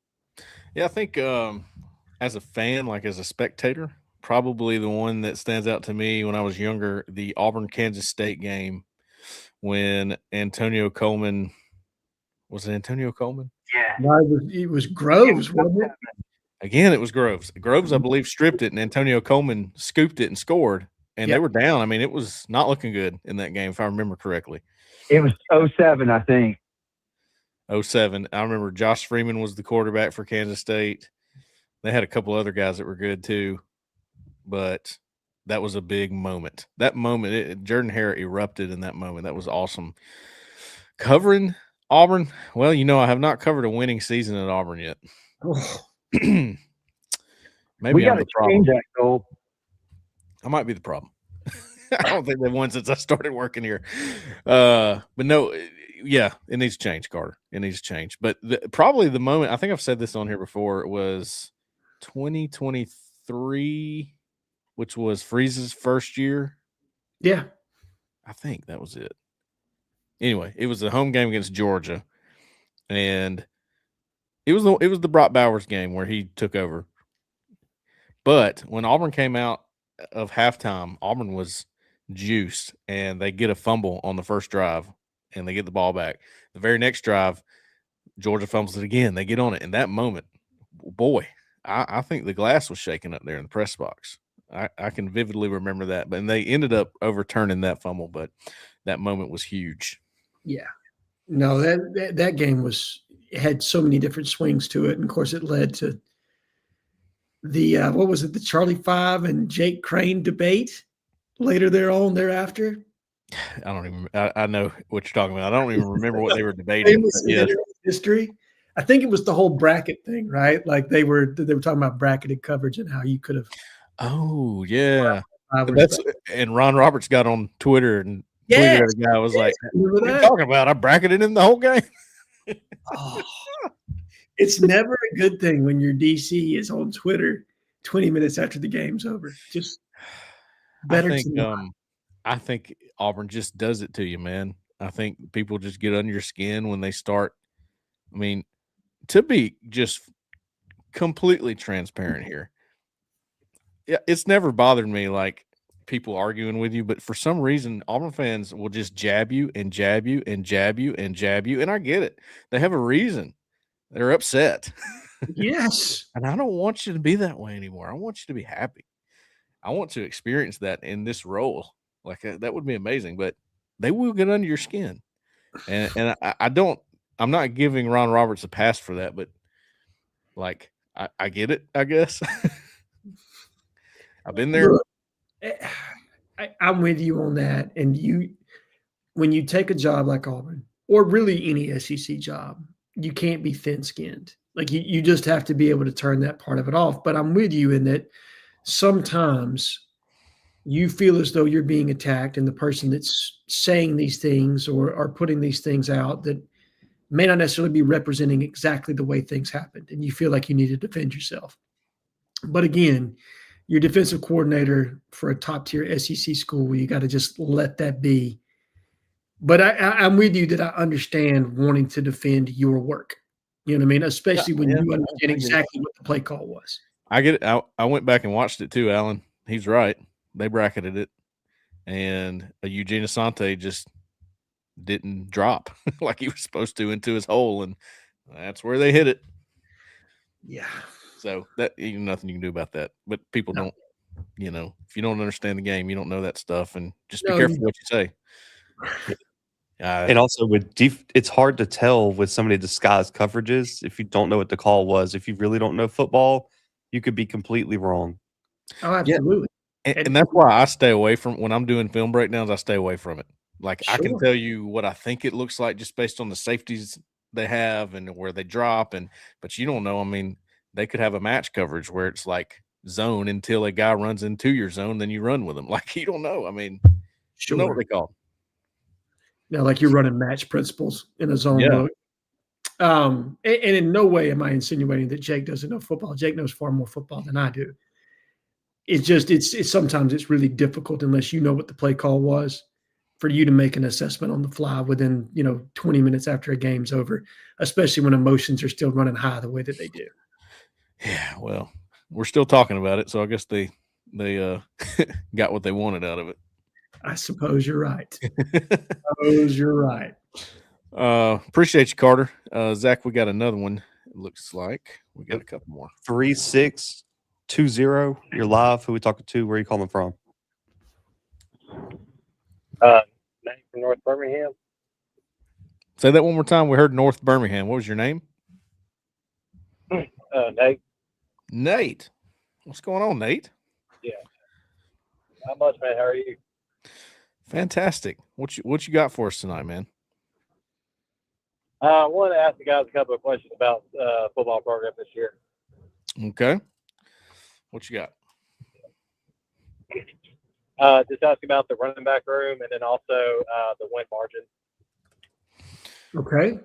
Yeah, I think as a fan, like as a spectator, probably the one that stands out to me when I was younger, the Auburn-Kansas State game when Antonio Coleman – was it Antonio Coleman? Yeah. No, it was Groves, wasn't it? Again, it was Groves. Groves, I believe, stripped it, and Antonio Coleman scooped it and scored, and they were down. I mean, it was not looking good in that game, if I remember correctly. It was 07, I think. 07. I remember Josh Freeman was the quarterback for Kansas State. They had a couple other guys that were good too, but that was a big moment. That moment, Jordan-Hare erupted in that moment. That was awesome. Covering Auburn, well, I have not covered a winning season at Auburn yet. Maybe We got to change that goal. I might be the problem. I don't think they've won since I started working here. But no, yeah, it needs to change, Carter. It needs to change. But probably the moment, I think I've said this on here before, it was 2023, which was Freeze's first year. Yeah. I think that was it. Anyway, it was a home game against Georgia. And it was the Brock Bowers game where he took over. But when Auburn came out of halftime, Auburn was juiced, and they get a fumble on the first drive, and they get the ball back. The very next drive, Georgia fumbles it again. They get on it. In that moment, boy, I think the glass was shaking up there in the press box. I can vividly remember that. But they ended up overturning that fumble, but that moment was huge. Yeah. No, that game had so many different swings to it. And of course it led to the what was it, the Charlie 5 and Jake Crane debate later thereafter. I don't even I know what you're talking about. I don't even remember what they were debating. Yes. History. I think it was the whole bracket thing, right? Like they were talking about bracketed coverage and how you could have. Oh yeah. And Ron Roberts got on Twitter and tweeted at a guy. Was like, "What are you talking about? I bracketed him the whole game." Oh, it's never a good thing when your DC is on Twitter 20 minutes after the game's over. Just better. I think Auburn just does it to you, man. I think people just get under your skin when they start. I mean, to be just completely transparent here, yeah, it's never bothered me like people arguing with you, but for some reason, Auburn fans will just jab you and jab you and jab you and jab you, and I get it. They have a reason. They're upset. Yes. And I don't want you to be that way anymore. I want you to be happy. I want to experience that in this role. Like that would be amazing, but they will get under your skin. And I'm not giving Ron Roberts a pass for that, but like, I get it, I guess. I've been there. Look, I'm with you on that. And when you take a job like Auburn, or really any SEC job, you can't be thin-skinned. Like you just have to be able to turn that part of it off. But I'm with you in that sometimes you feel as though you're being attacked, and the person that's saying these things or putting these things out that may not necessarily be representing exactly the way things happened, and you feel like you need to defend yourself. But again, your defensive coordinator for a top-tier SEC school, you got to just let that be. But I'm with you that I understand wanting to defend your work. You know what I mean? Especially when you understand exactly what the play call was. I get it. I went back and watched it too, Alan. He's right. They bracketed it, and Eugene Asante just didn't drop like he was supposed to into his hole, and that's where they hit it. Yeah. So that nothing you can do about that. But people don't, if you don't understand the game, you don't know that stuff, and just be careful what you say. And also it's hard to tell with so many disguised coverages if you don't know what the call was. If you really don't know football, you could be completely wrong. Oh, absolutely. Yeah. And that's why I stay away from when I'm doing film breakdowns. I stay away from it. Like I can tell you what I think it looks like just based on the safeties they have and where they drop, but you don't know. I mean, they could have a match coverage where it's like zone until a guy runs into your zone, then you run with them. Like you don't know. I mean, you know what they call. Now, like you're running match principles in a zone mode. And in no way am I insinuating that Jake doesn't know football. Jake knows far more football than I do. It's just it's sometimes it's really difficult unless you know what the play call was for you to make an assessment on the fly within 20 minutes after a game's over, especially when emotions are still running high the way that they do. Yeah, well, we're still talking about it, so I guess they got what they wanted out of it. I suppose you're right. Appreciate you, Carter. Zach, we got another one. It looks like we got a couple more. 3620. You're live. Who we talking to? Where are you calling from? Nate from North Birmingham. Say that one more time. We heard North Birmingham. What was your name? Nate. Nate. What's going on, Nate? Yeah. Not much, man. How are you? Fantastic. What you got for us tonight, man? I wanted to ask the guys a couple of questions about football program this year. Okay. What you got? Just ask about the running back room and then also the win margin. Okay.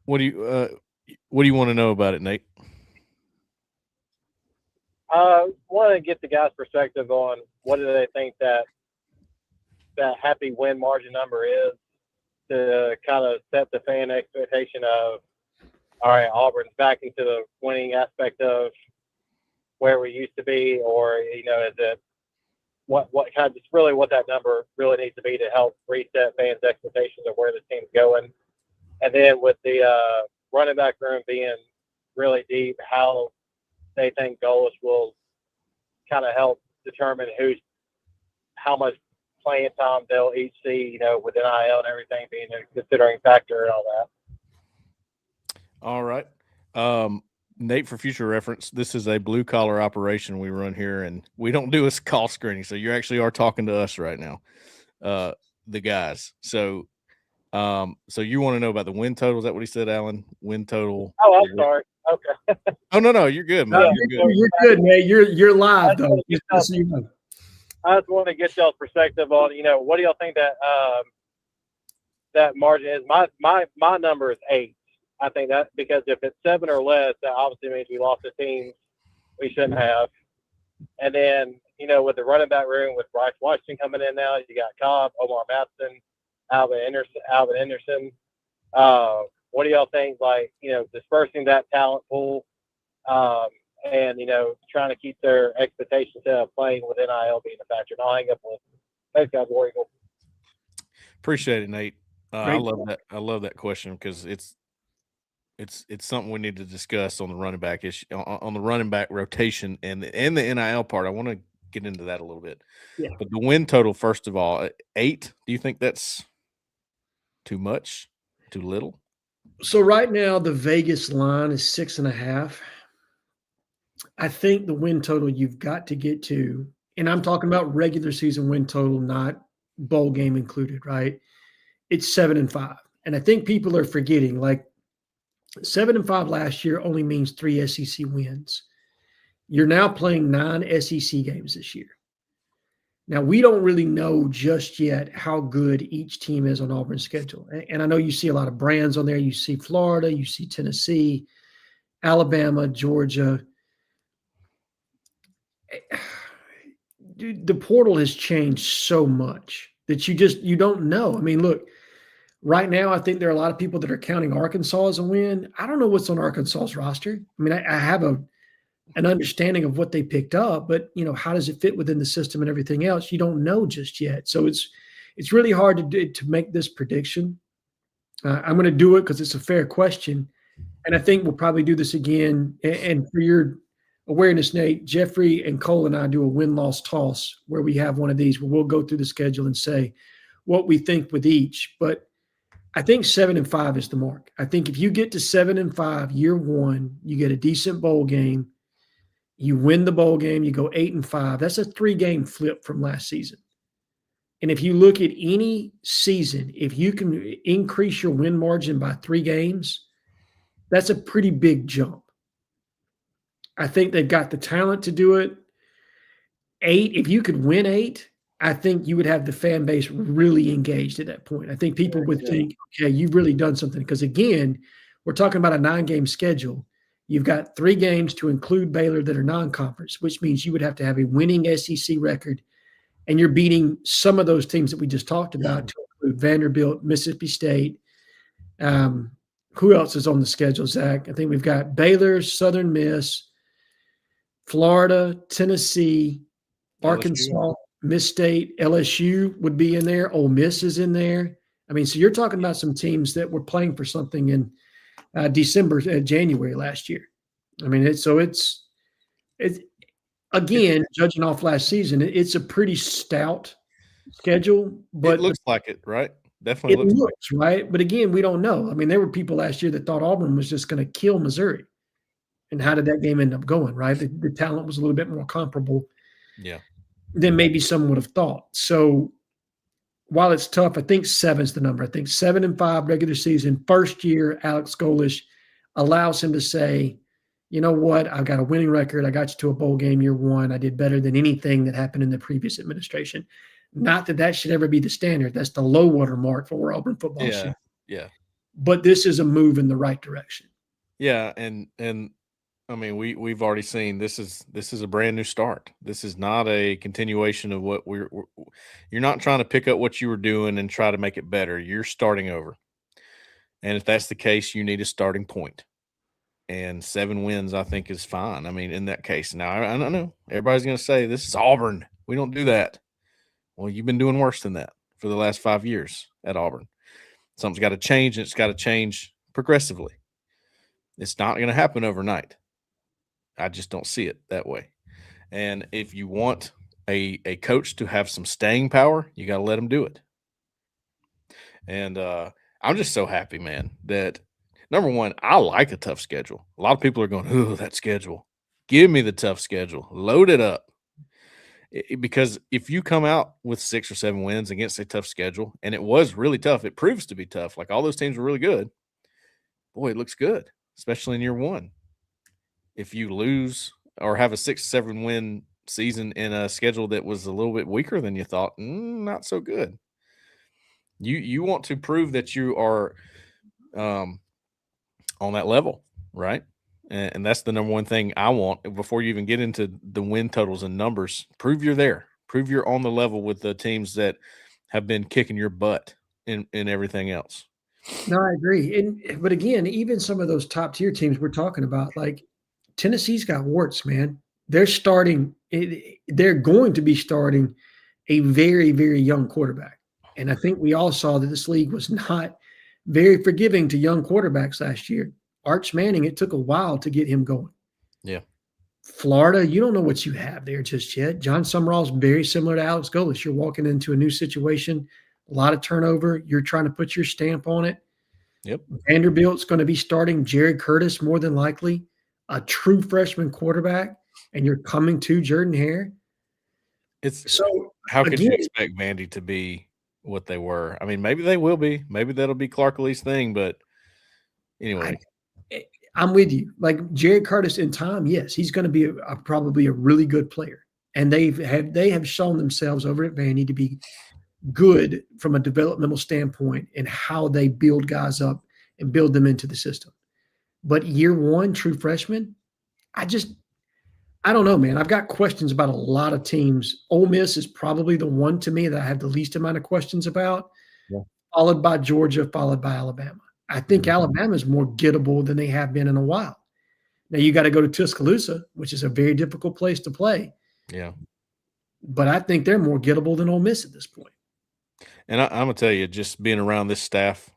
What do you want to know about it, Nate? Want to get the guys' perspective on what do they think that happy win margin number is to kind of set the fan expectation of, all right, Auburn's back into the winning aspect of where we used to be, or is it what kind of just really what that number really needs to be to help reset fans' expectations of where the team's going, and then with the running back room being really deep, how they think Golis will kind of help determine how much playing time they'll each see, with NIL and everything being a considering factor and all that. All right. Nate, for future reference, this is a blue collar operation we run here, and we don't do a call screening. So you actually are talking to us right now, the guys. So you want to know about the win total? Is that what he said, Alan? Win total. Oh, I'm sorry. Okay. Oh, no, you're good, man. You're good, Nate. You're live though. I just want to get y'all's perspective on, what do y'all think that margin is? My number is 8. I think that because if it's 7 or less, that obviously means we lost a team we shouldn't have. And then, with the running back room with Bryce Washington coming in now, you got Cobb, Omar Matson, Alvin Henderson. What do y'all think, dispersing that talent pool and, trying to keep their expectations of playing with NIL being a factor? And I'll hang up with thanks, guys. War Eagle. Appreciate it, Nate. I love that. I love that question because it's something we need to discuss on the running back issue, on the running back rotation and the NIL part. I want to get into that a little bit. Yeah. But the win total, first of all, 8. Do you think that's too much, too little? So right now the Vegas line is 6.5. I think the win total you've got to get to, and I'm talking about regular season win total, not bowl game included, right? It's 7 and 5. And I think people are forgetting, like 7-5 last year only means 3 SEC wins. You're now playing 9 SEC games this year. Now, we don't really know just yet how good each team is on Auburn's schedule. And I know you see a lot of brands on there. You see Florida, you see Tennessee, Alabama, Georgia. Dude, the portal has changed so much that you don't know. I mean, look, right now, I think there are a lot of people that are counting Arkansas as a win. I don't know what's on Arkansas's roster. I mean, I have an understanding of what they picked up, but how does it fit within the system and everything else? You don't know just yet. So it's really hard to make this prediction. I'm going to do it because it's a fair question, and I think we'll probably do this again. And for your awareness, Nate, Jeffrey and Cole and I do a win-loss toss where we have one of these where we'll go through the schedule and say what we think with each. But I think 7-5 is the mark. I think if you get to 7-5 year one, you get a decent bowl game. You win the bowl game, you go 8-5. That's a 3-game flip from last season. And if you look at any season, if you can increase your win margin by 3 games, that's a pretty big jump. I think they've got the talent to do it. 8, if you could win 8, I think you would have the fan base really engaged at that point. I think people would think, okay, you've really done something. Because again, we're talking about a 9-game schedule. You've got 3 games to include Baylor that are non-conference, which means you would have to have a winning SEC record, and you're beating some of those teams that we just talked about, to include Vanderbilt, Mississippi State. Who else is on the schedule, Zach? I think we've got Baylor, Southern Miss, Florida, Tennessee, Arkansas, Miss State, LSU would be in there. Ole Miss is in there. I mean, so you're talking about some teams that were playing for something in January last year. I mean, it's again, judging off last season, it's a pretty stout schedule, but it looks like it, right? Definitely looks right. But again, we don't know. I mean, there were people last year that thought Auburn was just going to kill Missouri. And how did that game end up going, right? The talent was a little bit more comparable than maybe some would have thought. So while it's tough, I think 7's the number. I think 7-5 regular season, first year, Alex Golish allows him to say, you know what, I've got a winning record. I got you to a bowl game year one. I did better than anything that happened in the previous administration. Not that should ever be the standard. That's the low water mark for Auburn football. Yeah. But this is a move in the right direction. Yeah, and I mean, we've already seen this is a brand new start. This is not a continuation of what you're not trying to pick up what you were doing and try to make it better. You're starting over. And if that's the case, you need a starting point. And 7 wins, I think, is fine. I mean, in that case. Now, I don't know. Everybody's going to say, this is Auburn. We don't do that. Well, you've been doing worse than that for the last 5 years at Auburn. Something's got to change, and it's got to change progressively. It's not going to happen overnight. I just don't see it that way. And if you want a coach to have some staying power, you got to let him do it. And I'm just so happy, man, that number one, I like a tough schedule. A lot of people are going, oh, that schedule. Give me the tough schedule. Load it up. Because if you come out with 6 or 7 wins against a tough schedule, and it was really tough, it proves to be tough. Like all those teams were really good. Boy, it looks good, especially in year one. If you lose or have a 6-7 win season in a schedule that was a little bit weaker than you thought, not so good. You want to prove that you are on that level, right? And that's the number one thing I want before you even get into the win totals and numbers. Prove you're there. Prove you're on the level with the teams that have been kicking your butt in everything else. No, I agree. But again, even some of those top tier teams we're talking about, like Tennessee's got warts, man. They're going to be starting a very, very young quarterback. And I think we all saw that this league was not very forgiving to young quarterbacks last year. Arch Manning, it took a while to get him going. Yeah. Florida, you don't know what you have there just yet. John Summerall's very similar to Alex Golish. You're walking into a new situation, a lot of turnover. You're trying to put your stamp on it. Yep. Vanderbilt's going to be starting Jared Curtis more than likely, a true freshman quarterback, and you're coming to Jordan Hare. How could you expect Vandy to be what they were. I mean, maybe they will be. Maybe that'll be Clark Lee's thing. But anyway, I'm with you. Like Jared Curtis in time, yes, he's going to be probably a really good player, and they have shown themselves over at Vandy to be good from a developmental standpoint in how they build guys up and build them into the system. But year one, true freshman, I don't know, man. I've got questions about a lot of teams. Ole Miss is probably the one to me that I have the least amount of questions about, followed by Georgia, followed by Alabama. I think Alabama is more gettable than they have been in a while. Now you got to go to Tuscaloosa, which is a very difficult place to play. Yeah. But I think they're more gettable than Ole Miss at this point. And I'm gonna tell you, just being around this staff,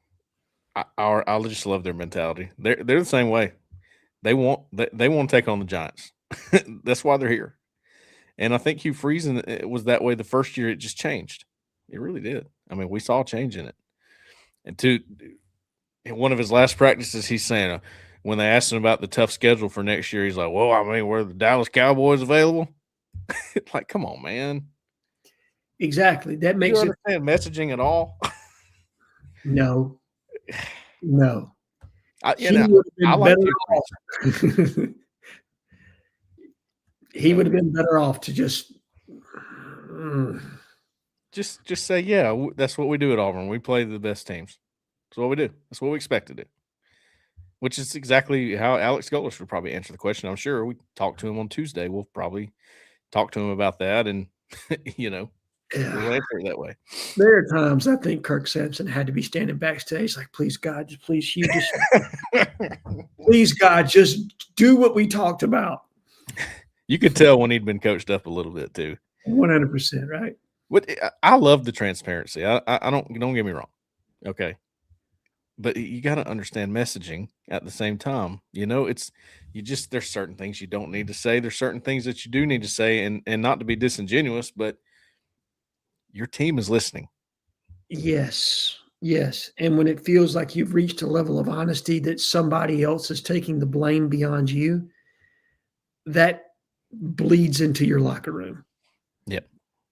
I just love their mentality. They're the same way. They want to take on the Giants. That's why they're here. And I think Hugh Freeze it was that way the first year. It just changed. It really did. I mean, we saw a change in it. And in one of his last practices, he's saying when they asked him about the tough schedule for next year, he's like, "Well, I mean, were the Dallas Cowboys available?" Like, come on, man. Exactly. That makes you understand messaging at all? No. He would have been better off. He would have been better off to just say, yeah, that's what we do at Auburn. We play the best teams. That's what we do. That's what we expect to do. Which is exactly how Alex Golesh would probably answer the question. I'm sure we talked to him on Tuesday. We'll probably talk to him about that, and we'll answer it that way. There are times I think Kirk Sampson had to be standing backstage like, please, God, please, you just please, God, just do what we talked about. You could tell when he'd been coached up a little bit too. 100%, right? But I love the transparency. I don't get me wrong. Okay. But you got to understand messaging at the same time. There's certain things you don't need to say. There's certain things that you do need to say, and not to be disingenuous, but your team is listening. Yes. And when it feels like you've reached a level of honesty that somebody else is taking the blame beyond you, that bleeds into your locker room. Yep.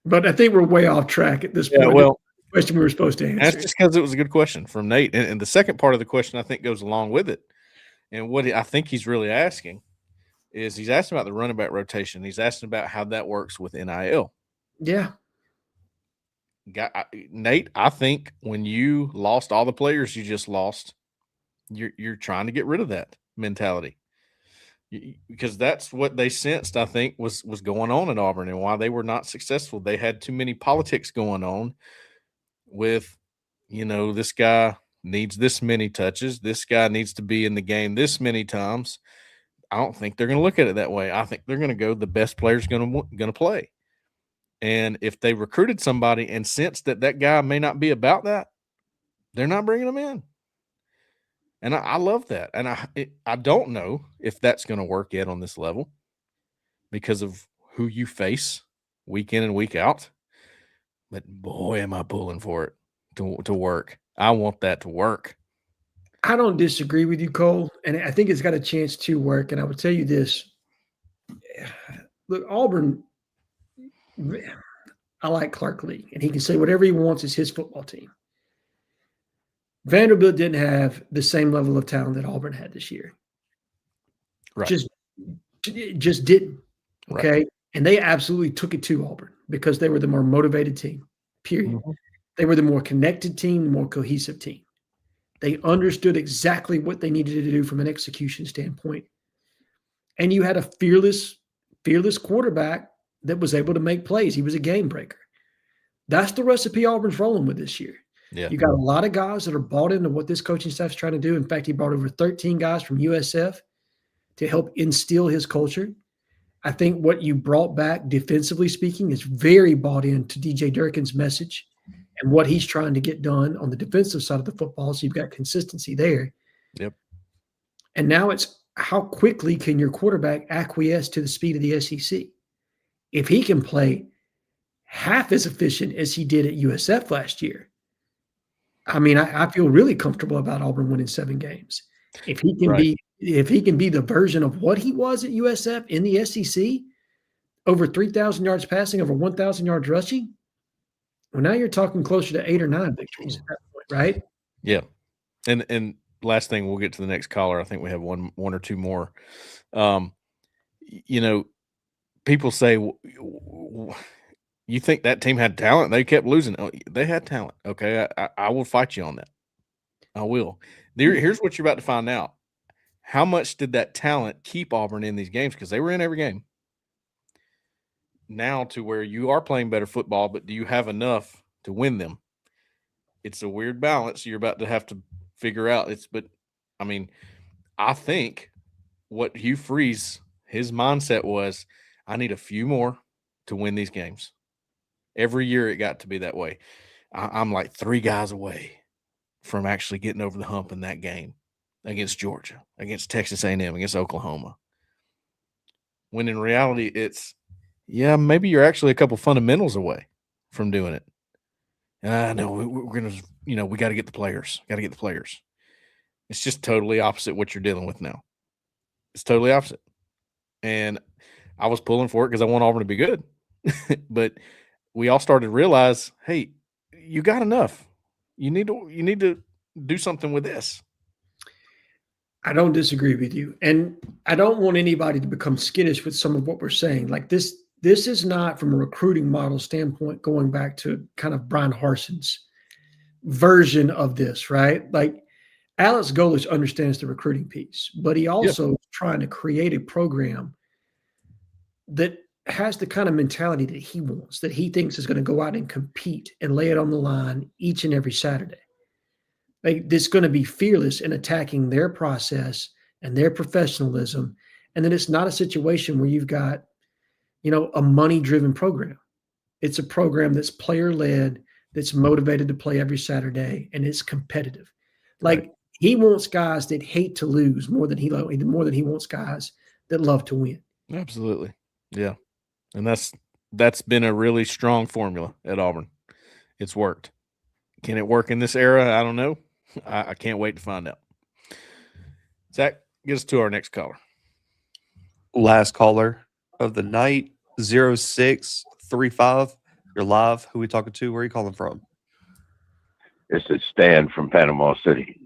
But I think we're way off track at this point. Yeah, well, the question we were supposed to answer. That's just because it was a good question from Nate. And the second part of the question, I think, goes along with it. And what I think he's really asking is he's asking about the running back rotation. He's asking about how that works with NIL. Yeah. Nate, I think when you lost all the players you just lost, you're trying to get rid of that mentality. Because that's what they sensed, I think, was going on at Auburn and why they were not successful. They had too many politics going on with, this guy needs this many touches. This guy needs to be in the game this many times. I don't think they're going to look at it that way. I think they're going to go the best player's going to play. And if they recruited somebody and sensed that guy may not be about that, they're not bringing him in. And I love that. And I don't know if that's going to work yet on this level because of who you face week in and week out. But boy, am I pulling for it to work. I want that to work. I don't disagree with you, Cole. And I think it's got a chance to work. And I would tell you this. Look, Auburn, I like Clark Lee. And he can say whatever he wants is his football team. Vanderbilt didn't have the same level of talent that Auburn had this year. Right. Just didn't. Okay. Right. And they absolutely took it to Auburn because they were the more motivated team, period. Mm-hmm. They were the more connected team, the more cohesive team. They understood exactly what they needed to do from an execution standpoint. And you had a fearless quarterback that was able to make plays. He was a game breaker. That's the recipe Auburn's rolling with this year. Yeah. You got a lot of guys that are bought into what this coaching staff's trying to do. In fact, he brought over 13 guys from USF to help instill his culture. I think what you brought back, defensively speaking, is very bought into DJ Durkin's message and what he's trying to get done on the defensive side of the football. So you've got consistency there. Yep. And now it's how quickly can your quarterback acquiesce to the speed of the SEC? If he can play half as efficient as he did at USF last year, I mean, I feel really comfortable about Auburn winning 7 games. If he can be the version of what he was at USF in the SEC, over 3,000 yards passing, over 1,000 yards rushing, Well, now you're talking closer to 8 or 9 victories at that point, right? Yeah. And last thing, we'll get to the next caller. I think we have one or two more. You know, people say, you think that team had talent? They kept losing. Oh, they had talent. Okay, I will fight you on that. I will. Here's what you're about to find out. How much did that talent keep Auburn in these games? Because they were in every game. Now to where you are playing better football, but do you have enough to win them? It's a weird balance you're about to have to figure out. I think what Hugh Freeze, his mindset was, I need a few more to win these games. Every year it got to be that way. I'm like 3 guys away from actually getting over the hump in that game against Georgia, against Texas A&M, against Oklahoma. When in reality, it's, maybe you're actually a couple fundamentals away from doing it. No, we're going to, we got to get the players. It's just totally opposite what you're dealing with now. It's totally opposite. And I was pulling for it because I want Auburn to be good. But we all started to realize, hey, you got enough. You need to do something with this. I don't disagree with you. And I don't want anybody to become skittish with some of what we're saying. Like this is not from a recruiting model standpoint going back to kind of Brian Harson's version of this, right? Like Alex Golesh understands the recruiting piece, but he also is trying to create a program that has the kind of mentality that he wants, that he thinks is going to go out and compete and lay it on the line each and every Saturday. Like, it's going to be fearless in attacking their process and their professionalism. And then it's not a situation where you've got, a money-driven program. It's a program that's player-led, that's motivated to play every Saturday, and it's competitive. Like, he wants guys that hate to lose more than he wants guys that love to win. Absolutely. Yeah. And that's been a really strong formula at Auburn. It's worked. Can it work in this era? I don't know. I can't wait to find out. Zach, get us to our next caller. Last caller of the night, 0635. You're live. Who are we talking to? Where are you calling from? This is Stan from Panama City.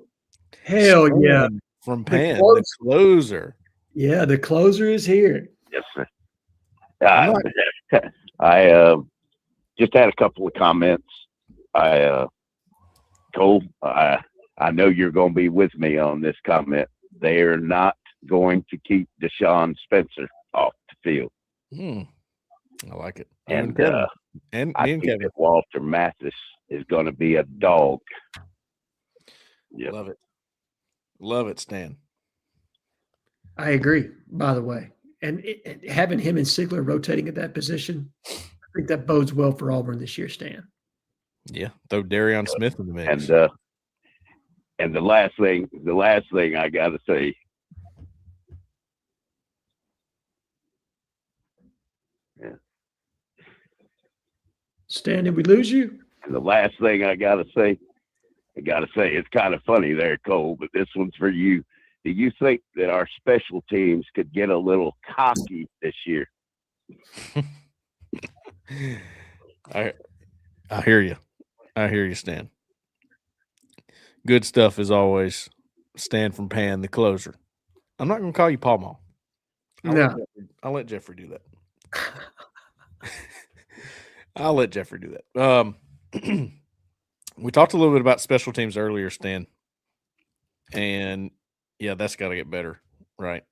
Hell Stan yeah. From Pan, the closer. Yeah, the closer is here. Yes, sir. I just had a couple of comments. Cole, I know you're going to be with me on this comment. They are not going to keep Deshaun Spencer off the field. I like it. And I think that Walter Mathis is going to be a dog. Yep. Love it, Stan. I agree, by the way. And having him and Sigler rotating at that position, I think that bodes well for Auburn this year, Stan. Yeah, throw Darion Smith in the mix. And the last thing I got to say. Yeah. Stan, did we lose you? And the last thing I got to say, it's kind of funny there, Cole, but this one's for you. Do you think that our special teams could get a little cocky this year? I hear you. I hear you, Stan. Good stuff as always. Stan from Pan, the closer. I'm not going to call you Paul Mall. I'll let Jeffrey do that. I'll let Jeffrey do that. We talked a little bit about special teams earlier, Stan. And yeah, that's got to get better, right?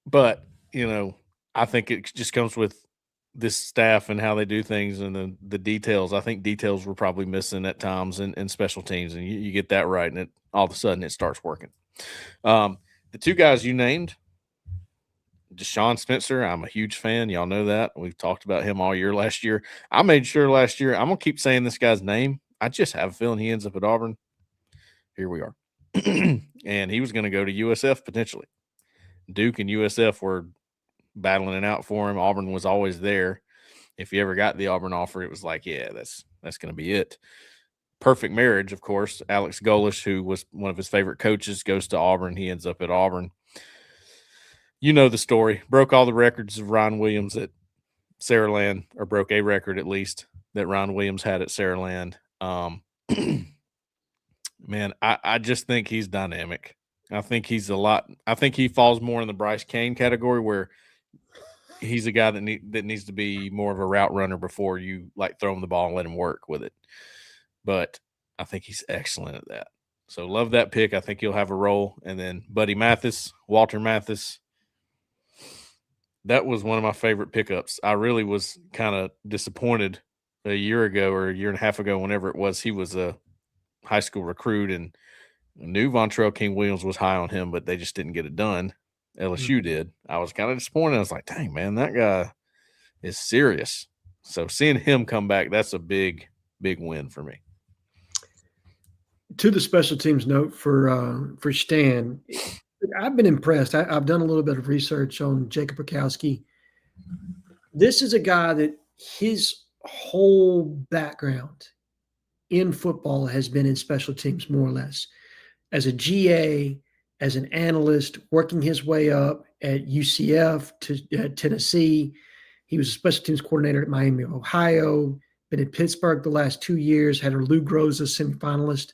But, I think it just comes with this staff and how they do things and the details. I think details were probably missing at times in special teams, and you get that right, and all of a sudden it starts working. The two guys you named, Deshaun Spencer, I'm a huge fan. Y'all know that. We've talked about him all year last year. I made sure last year, I'm going to keep saying this guy's name. I just have a feeling he ends up at Auburn. Here we are. And he was going to go to USF potentially. Duke and USF were battling it out for him. Auburn was always there. If you ever got the Auburn offer, it was like, yeah, that's going to be it. Perfect marriage, of course. Alex Golesh, who was one of his favorite coaches, goes to Auburn. He ends up at Auburn. You know the story. Broke all the records of Ryan Williams at Saraland, or broke a record at least that Ron Williams had at Saraland. Man, I just think he's dynamic. I think he's I think he falls more in the Bryce Kane category, where he's a guy that needs to be more of a route runner before you like throw him the ball and let him work with it. But I think he's excellent at that. So love that pick. I think he'll have a role. And then Buddy Mathis, Walter Mathis. That was one of my favorite pickups. I really was kind of disappointed a year ago or a year and a half ago, whenever it was. He was a high school recruit, and I knew Vontrell King Williams was high on him, but they just didn't get it done. LSU did. I was kind of disappointed. I was like, dang, man, that guy is serious. So seeing him come back, that's a big, big win for me. To the special teams note for Stan, I've been impressed. I've done a little bit of research on Jacob Rakowski. This is a guy that his whole background in football has been in special teams, more or less. As a GA, as an analyst, working his way up at UCF to Tennessee. He was a special teams coordinator at Miami of Ohio, been in Pittsburgh the last 2 years, had a Lou Groza semifinalist,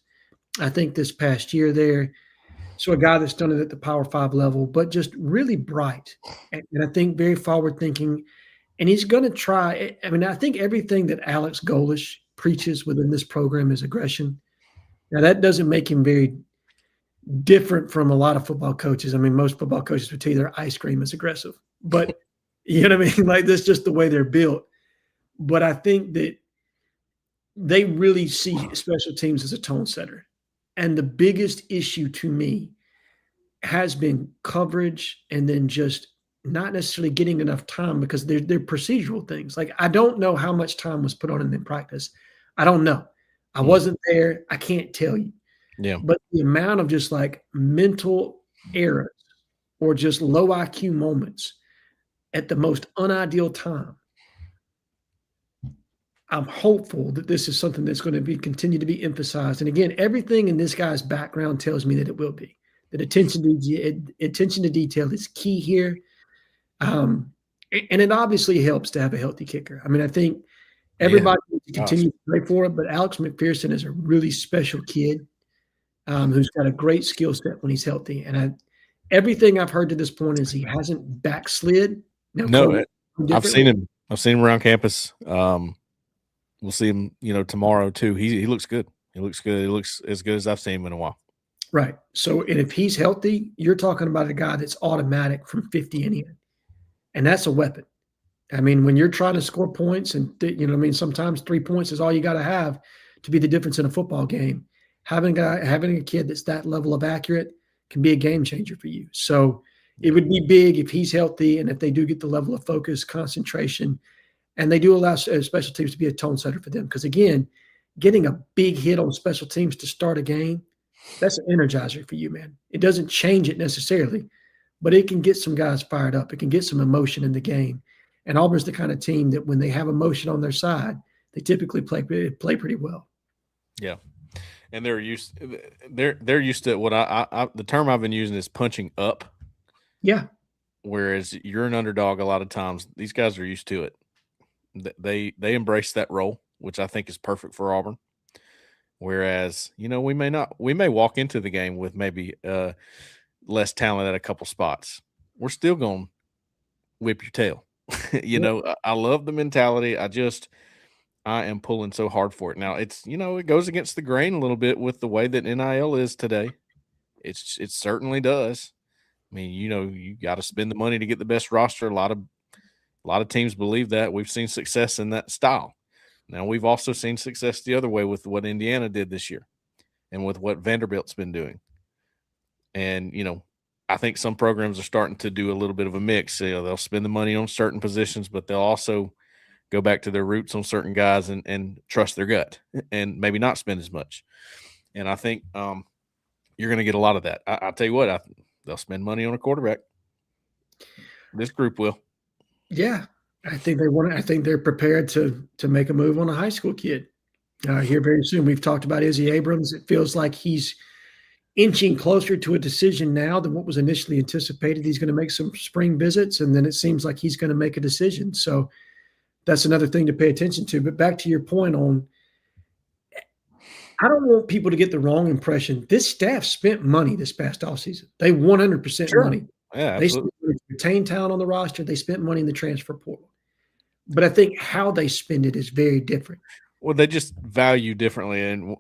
I think, this past year there. So a guy that's done it at the Power 5 level, but just really bright. And I think very forward thinking. And he's going to try. I mean, I think everything that Alex Golish preaches within this program is aggression. Now, that doesn't make him very different from a lot of football coaches. I mean, most football coaches would tell you their ice cream is aggressive. But, you know what I mean? Like, that's just the way they're built. But I think that they really see special teams as a tone setter. And the biggest issue to me has been coverage, and then just not necessarily getting enough time, because they're procedural things. Like, I don't know how much time was put on in practice. I don't know. I wasn't there. I can't tell you. Yeah. But the amount of just like mental errors or just low IQ moments at the most unideal time, I'm hopeful that this is something that's going to continue to be emphasized. And again, everything in this guy's background tells me that it will be. That attention to detail is key here. And it obviously helps to have a healthy kicker. I mean, I think everybody needs to continue to play for it, but Alex McPherson is a really special kid who's got a great skill set when he's healthy. And everything I've heard to this point is he hasn't backslid. Now, I've seen him. I've seen him around campus. We'll see him, tomorrow too. He looks good. He looks good. He looks as good as I've seen him in a while. Right. So, and if he's healthy, you're talking about a guy that's automatic from 50 and in. And that's a weapon. I mean, when you're trying to score points and, sometimes 3 points is all you got to have to be the difference in a football game. Having a kid that's that level of accurate can be a game changer for you. So it would be big if he's healthy, and if they do get the level of focus, concentration, and they do allow special teams to be a tone setter for them. Because, again, getting a big hit on special teams to start a game, that's an energizer for you, man. It doesn't change it necessarily, but it can get some guys fired up. It can get some emotion in the game. And Auburn's the kind of team that when they have emotion on their side, they typically play pretty well. Yeah. And they're used to what the term I've been using is punching up. Yeah. Whereas you're an underdog a lot of times. These guys are used to it. They embrace that role, which I think is perfect for Auburn. Whereas, we may walk into the game with maybe less talent at a couple spots. We're still going to whip your tail. I love the mentality. I am pulling so hard for it. Now it's, it goes against the grain a little bit with the way that NIL is today. It certainly does. I mean, you got to spend the money to get the best roster. A lot of teams believe that. We've seen success in that style. Now we've also seen success the other way with what Indiana did this year and with what Vanderbilt's been doing. And, I think some programs are starting to do a little bit of a mix. They'll spend the money on certain positions, but they'll also go back to their roots on certain guys and trust their gut and maybe not spend as much. And I think you're going to get a lot of that. I'll tell you what, they'll spend money on a quarterback. This group will. Yeah. I think they're prepared to make a move on a high school kid here very soon. We've talked about Izzy Abrams. It feels like he's inching closer to a decision now than what was initially anticipated. He's going to make some spring visits, and then it seems like he's going to make a decision. So that's another thing to pay attention to. But back to your point on, I don't want people to get the wrong impression. This staff spent money this past offseason. They 100% Sure. money. Yeah, They absolutely. spent money to retain talent on the roster. They spent money in the transfer portal. But I think how they spend it is very different. Well, they just value differently, and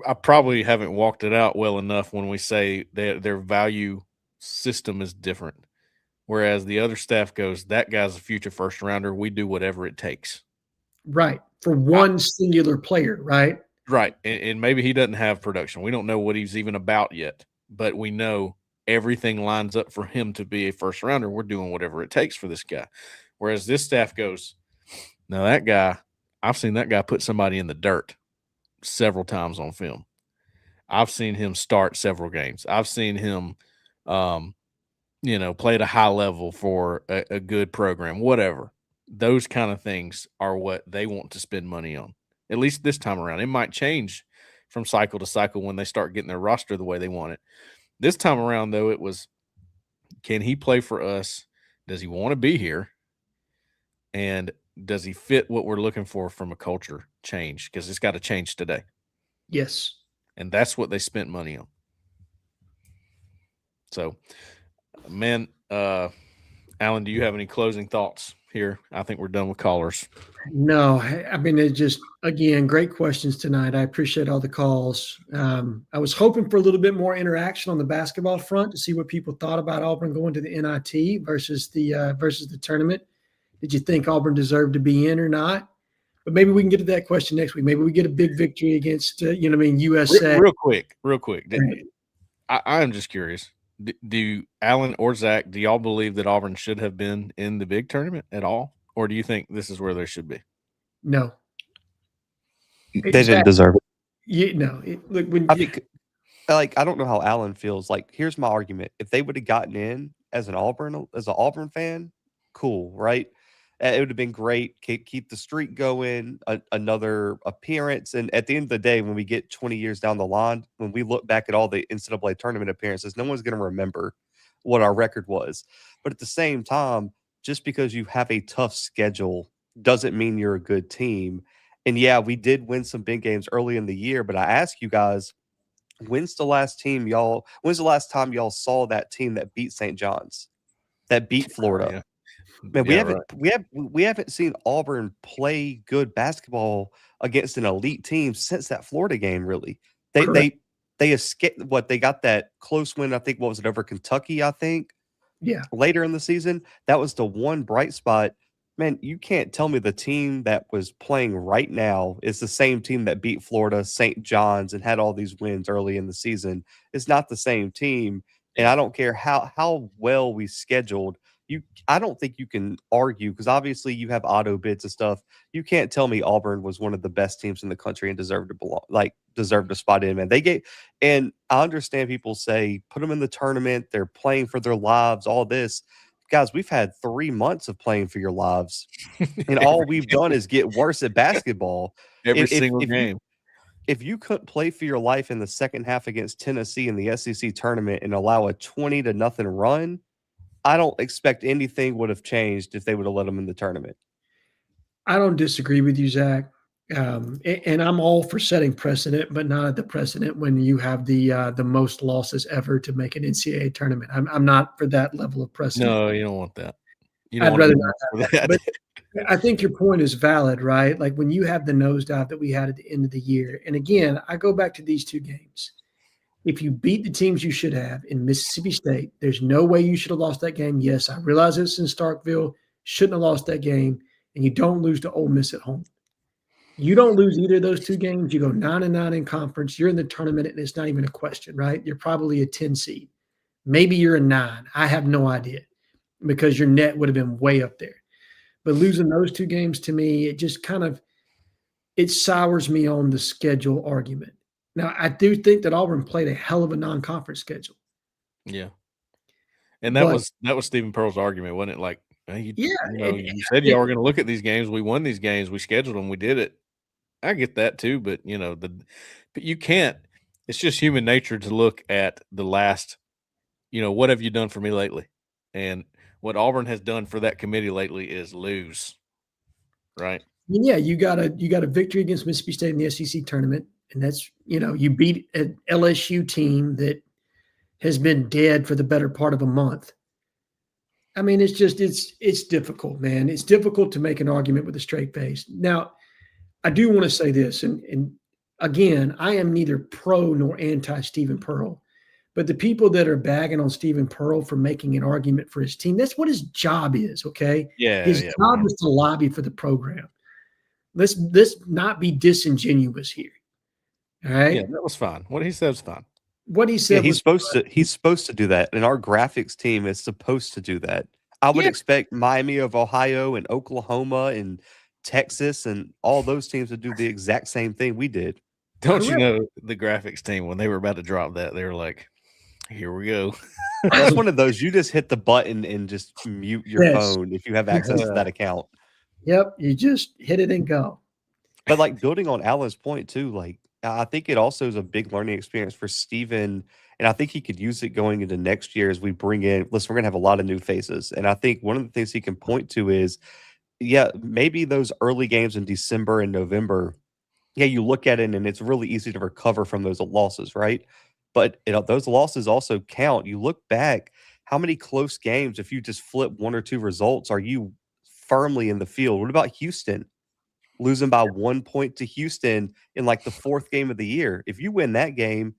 I probably haven't walked it out well enough when we say their value system is different. Whereas the other staff goes, that guy's a future first rounder. We do whatever it takes. Right. For one singular player, right? Right. And maybe he doesn't have production. We don't know what he's even about yet, but we know everything lines up for him to be a first rounder. We're doing whatever it takes for this guy. Whereas this staff goes, now that guy, I've seen that guy put somebody in the dirt several times on film. I've seen him start several games. I've seen him, play at a high level for a good program, whatever. Those kind of things are what they want to spend money on, at least this time around. It might change from cycle to cycle when they start getting their roster the way they want it. This time around, though, it was, can he play for us? Does he want to be here? And does he fit what we're looking for from a culture change? Because it's got to change today. Yes. And that's what they spent money on. So, man, Alan, do you have any closing thoughts here? I think we're done with callers. No, I mean, it just, again, great questions tonight. I appreciate all the calls. I was hoping for a little bit more interaction on the basketball front to see what people thought about Auburn going to the NIT versus the tournament. Did you think Auburn deserved to be in or not? But maybe we can get to that question next week. Maybe we get a big victory against, USA. Real quick. Right. I am just curious. Do Alan or Zach, do y'all believe that Auburn should have been in the big tournament at all? Or do you think this is where they should be? No. They didn't deserve it. I I don't know how Alan feels. Like, here's my argument. If they would have gotten in as an Auburn fan, cool, right? It would have been great. Keep the streak going, another appearance. And at the end of the day, when we get 20 years down the line, when we look back at all the NCAA tournament appearances, no one's going to remember what our record was. But at the same time, just because you have a tough schedule doesn't mean you're a good team. And yeah, we did win some big games early in the year, but I ask you guys, when's the last time y'all saw that team that beat St. John's, that beat Florida? Yeah. Man, we haven't seen Auburn play good basketball against an elite team since that Florida game. Really, they escaped. They got that close win. I think what was it over Kentucky? I think. Yeah. Later in the season, that was the one bright spot. Man, you can't tell me the team that was playing right now is the same team that beat Florida, St. John's, and had all these wins early in the season. It's not the same team, and I don't care how well we scheduled. I don't think you can argue, because obviously you have auto bids and stuff. You can't tell me Auburn was one of the best teams in the country and deserved a spot in, man. And I understand people say, put them in the tournament. They're playing for their lives, all this. Guys, we've had 3 months of playing for your lives, and all we've done is get worse at basketball. Every single game. If you couldn't play for your life in the second half against Tennessee in the SEC tournament and allow a 20-0 run, I don't expect anything would have changed if they would have let them in the tournament. I don't disagree with you, Zach. And I'm all for setting precedent, but not at the precedent when you have the most losses ever to make an NCAA tournament. I'm not for that level of precedent. No, you don't want that. I'd rather not have that. But I think your point is valid, right? Like when you have the nosedive that we had at the end of the year. And again, I go back to these two games. If you beat the teams you should have in Mississippi State, there's no way you should have lost that game. Yes, I realize it's in Starkville. Shouldn't have lost that game. And you don't lose to Ole Miss at home. You don't lose either of those two games. You go 9-9 in conference. You're in the tournament, and it's not even a question, right? You're probably a 10 seed. Maybe you're a 9. I have no idea, because your net would have been way up there. But losing those two games, to me, it just it sours me on the schedule argument. Now, I do think that Auburn played a hell of a non-conference schedule. Yeah. And that was Stephen Pearl's argument, wasn't it? Like, you said y'all were going to look at these games. We won these games. We scheduled them. We did it. I get that too, but but you can't. It's just human nature to look at the last. What have you done for me lately? And what Auburn has done for that committee lately is lose. Right. Yeah, you got a victory against Mississippi State in the SEC tournament, and that's you beat an LSU team that has been dead for the better part of a month. I mean, it's difficult, man. It's difficult to make an argument with a straight face. Now, I do want to say this, and again, I am neither pro nor anti Stephen Pearl, but the people that are bagging on Stephen Pearl for making an argument for his team, that's what his job is. Okay, his job is to lobby for the program. Let's not be disingenuous here. All right. Yeah, that was fine. What he said was fine. What he said. He's supposed to do that, and our graphics team is supposed to do that. I would expect Miami of Ohio and Oklahoma and Texas and all those teams to do the exact same thing we did. Don't you know the graphics team, when they were about to drop that, they were like, "Here we go." That's one of those. You just hit the button and just mute your phone if you have access to that account. Yep, you just hit it and go. But like building on Alan's point too, like I think it also is a big learning experience for Steven, and I think he could use it going into next year as we bring in. Listen, we're gonna have a lot of new faces, and I think one of the things he can point to is, maybe those early games in December and November. Yeah, you look at it and it's really easy to recover from those losses, right? But those losses also count. You look back, how many close games, if you just flip one or two results, are you firmly in the field? What about Houston? Losing by 1 point to Houston in like the fourth game of the year. If you win that game,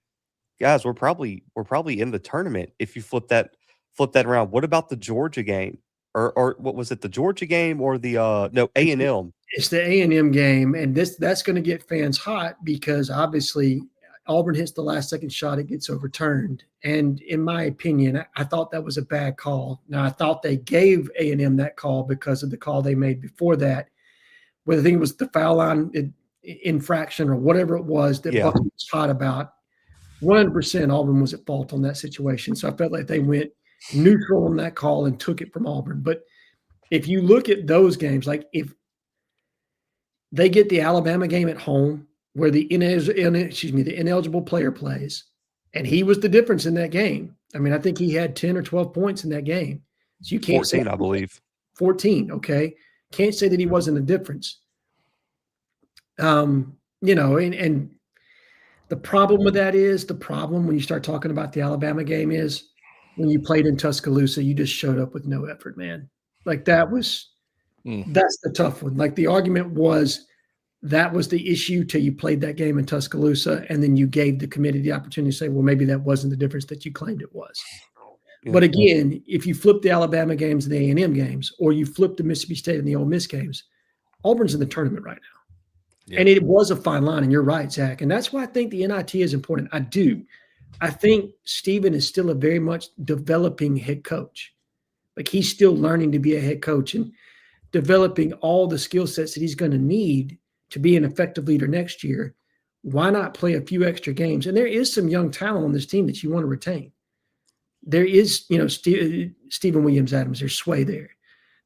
guys, we're probably in the tournament. If you flip that around. What about the Georgia game? Or what was it, the Georgia game or the A&M? It's the A&M game, and that's going to get fans hot because obviously Auburn hits the last second shot, it gets overturned. And in my opinion, I thought that was a bad call. Now, I thought they gave A&M that call because of the call they made before that, whether I think it was the foul line infraction or whatever it was that Bucky was hot about. 100% Auburn was at fault on that situation. So I felt like they went neutral on that call and took it from Auburn. But if you look at those games, like if they get the Alabama game at home where the ineligible player plays, and he was the difference in that game. I mean, I think he had 10 or 12 points in that game. So you can't 14, I believe. 14, okay. Can't say that he wasn't a difference. And the problem with that is when you start talking about the Alabama game is when you played in Tuscaloosa, you just showed up with no effort, man. Like that's the tough one. Like the argument was that was the issue till you played that game in Tuscaloosa, and then you gave the committee the opportunity to say, well, maybe that wasn't the difference that you claimed it was. Yeah. But again, if you flip the Alabama games and the A&M games, or you flip the Mississippi State and the Ole Miss games, Auburn's in the tournament right now. Yeah. And it was a fine line, and you're right, Zach. And that's why I think the NIT is important. I do. I think Stephen is still a very much developing head coach. Like he's still learning to be a head coach and developing all the skill sets that he's going to need to be an effective leader next year. Why not play a few extra games? And there is some young talent on this team that you want to retain. There is, Stephen Williams-Adams. There's Sway there.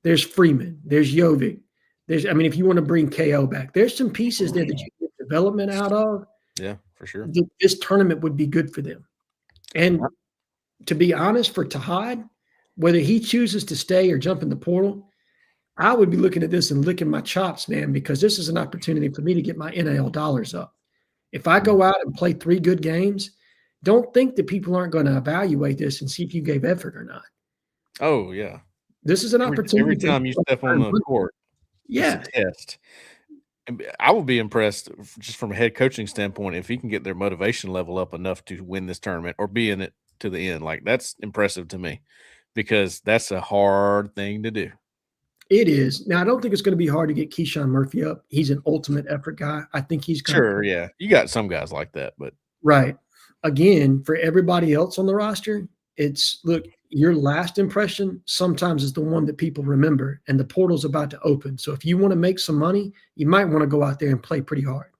There's Freeman. There's Jovic. If you want to bring KO back, there's some pieces there that you get development out of. Yeah, for sure. This tournament would be good for them. And to be honest, for Tahad, whether he chooses to stay or jump in the portal, I would be looking at this and licking my chops, man, because this is an opportunity for me to get my NIL dollars up. If I go out and play 3 good games, don't think that people aren't going to evaluate this and see if you gave effort or not. Oh, yeah. This is an opportunity. Every time you step on the court, it's a test. And I would be impressed just from a head coaching standpoint if he can get their motivation level up enough to win this tournament or be in it to the end. Like, that's impressive to me because that's a hard thing to do. It is. Now, I don't think it's going to be hard to get Keyshawn Murphy up. He's an ultimate effort guy. I think he's going to. Yeah. You got some guys like that, but. Right. Again, for everybody else on the roster, look, your last impression sometimes is the one that people remember, and the portal's about to open. So if you want to make some money, you might want to go out there and play pretty hard.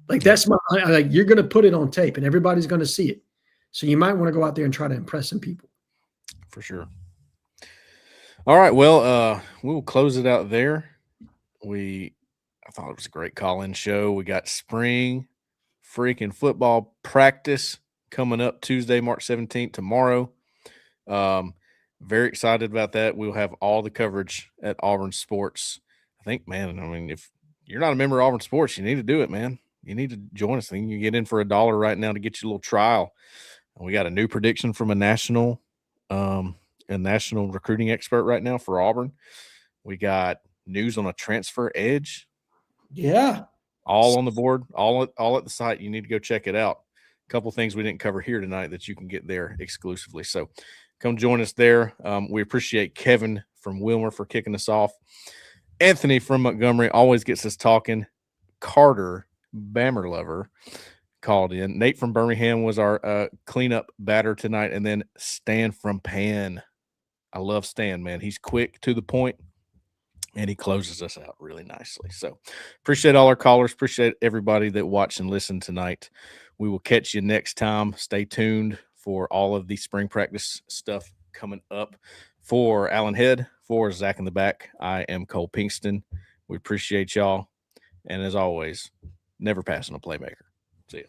Like you're going to put it on tape and everybody's going to see it. So you might want to go out there and try to impress some people. For sure. All right. Well, we'll close it out there. I thought it was a great call-in show. We got spring freaking football practice coming up Tuesday, March 17th, tomorrow. Very excited about that. We'll have all the coverage at Auburn Sports. I think, man, I mean, if you're not a member of Auburn Sports, you need to do it, man. You need to join us. I think you can get in for $1 right now to get you a little trial. And we got a new prediction from a national recruiting expert right now for Auburn. We got news on a transfer edge. Yeah. All on the board, all at the site. You need to go check it out. A couple things we didn't cover here tonight that you can get there exclusively. So come join us there. We appreciate Kevin from Wilmer for kicking us off. Anthony from Montgomery always gets us talking. Carter, Bammer lover, called in. Nate from Birmingham was our cleanup batter tonight. And then Stan from Pan. I love Stan, man. He's quick, to the point, and he closes us out really nicely. So appreciate all our callers. Appreciate everybody that watched and listened tonight. We will catch you next time. Stay tuned for all of the spring practice stuff coming up. For Alan Head, for Zach in the back, I am Cole Pinkston. We appreciate y'all. And as always, never passing a playmaker. See ya.